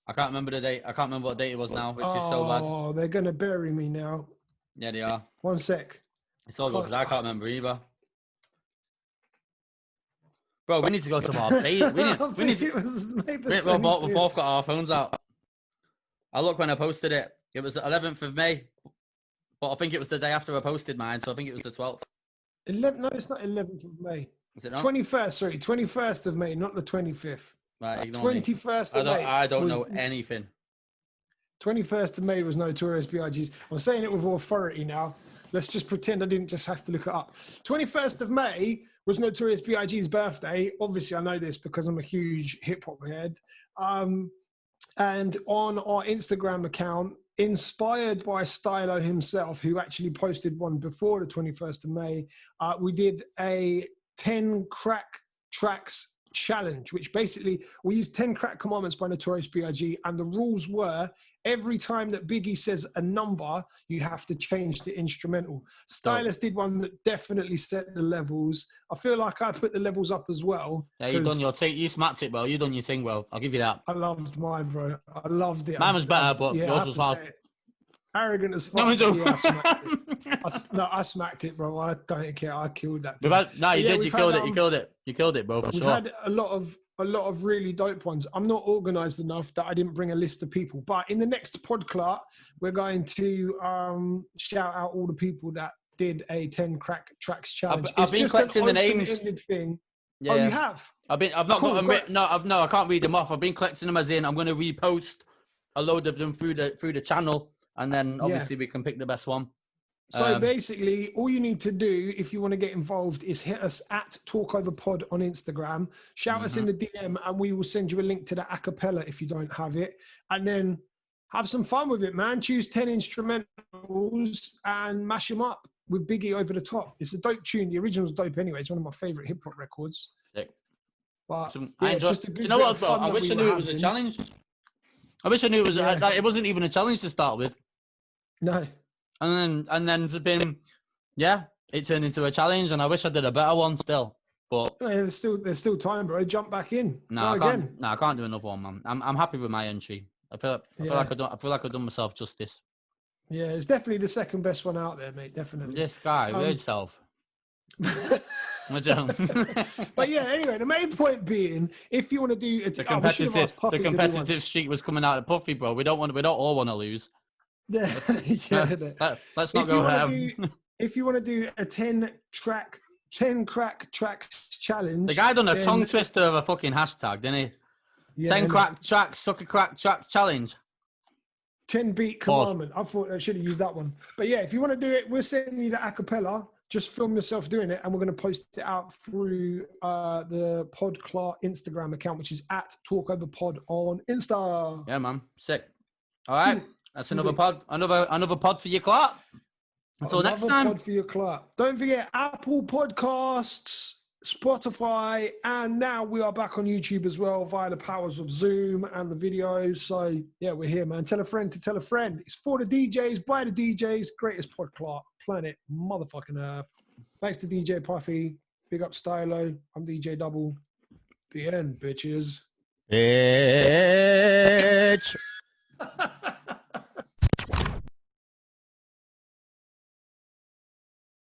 I can't remember the date. I can't remember what date it was now, which is so bad. Oh, they're going to bury me now. Yeah, they are. 1 sec. It's all good because I can't remember either. Bro, we need to go to our date. We need to. We both got our phones out. I look when I posted it. It was the 11th of May. But I think it was the day after I posted mine, so I think it was the 12th. No, it's not 11th of May. Is it not? 21st of May, not the 25th. Right, 21st of May. I don't know anything. 21st of May was Notorious B.I.G.'s. I'm saying it with authority now. Let's just pretend I didn't just have to look it up. 21st of May was Notorious B.I.G.'s birthday. Obviously, I know this because I'm a huge hip-hop head. And on our Instagram account, inspired by Stxylo himself, who actually posted one before the 21st of May, we did a 10 Crack Tracks Challenge, which basically we used 10 Crack Commandments by Notorious B.I.G. and the rules were every time that Biggie says a number, you have to change the instrumental. Stylus did one that definitely set the levels. I feel like I put the levels up as well. Yeah, you done your thing. You smacked it, bro. You done your thing, bro. I'll give you that. I loved mine, bro. I loved it. Mine was better, but yours was hard. Arrogant as fuck. I smacked it, bro. I don't care. I killed that. You killed it. You killed it, bro. For we've sure. Had a lot of really dope ones. I'm not organized enough that I didn't bring a list of people. But in the next podcast, we're going to shout out all the people that did a 10 Crack Tracks Challenge. I've been collecting the names. Thing. Yeah. Oh, you have? I've not got them written. No, I can't read them off. I've been collecting them as in I'm going to repost a load of them through the channel, and then obviously we can pick the best one. So basically, all you need to do if you want to get involved is hit us at TalkOverPod on Instagram, shout us in the DM, and we will send you a link to the acapella if you don't have it, and then have some fun with it, man. Choose 10 instrumentals and mash them up with Biggie over the top. It's a dope tune. The original's dope anyway. It's one of my favorite hip hop records. Sick. But I enjoy. just a good you know what? I wish I knew it was having. a challenge. I wish I knew it was. It wasn't even a challenge to start with. No. And then it turned into a challenge, and I wish I did a better one still. But there's still time, bro. Jump back in. No, I can't. No, I can't do another one, man. I'm happy with my entry. I feel like I've done myself justice. Yeah, it's definitely the second best one out there, mate. Definitely. This guy, yourself. But yeah, anyway, the main point being, if you want to do the competitive streak was coming out of Puffy, bro. We don't all want to lose. Yeah, let's not go there. If you want to do a 10 crack challenge, the guy done a tongue twister of a fucking hashtag, didn't he? Yeah, 10 crack tracks, sucker crack track challenge. 10 beat commandment. I thought I should have used that one. But yeah, if you want to do it, we'll send you the acapella. Just film yourself doing it, and we're going to post it out through the Podclar Instagram account, which is at TalkOverPod on Insta. Yeah, man. Sick. All right. That's another pod. Another pod for your Clark. Until next time. Another pod for your Clark. Don't forget Apple Podcasts, Spotify, and now we are back on YouTube as well via the powers of Zoom and the videos. So yeah, we're here, man. Tell a friend to tell a friend. It's for the DJs, by the DJs, greatest Podclar planet, motherfucking earth. Thanks to DJ Puffy. Big up Stxylo. I'm DJ Dubl. The end, bitches. Bitch.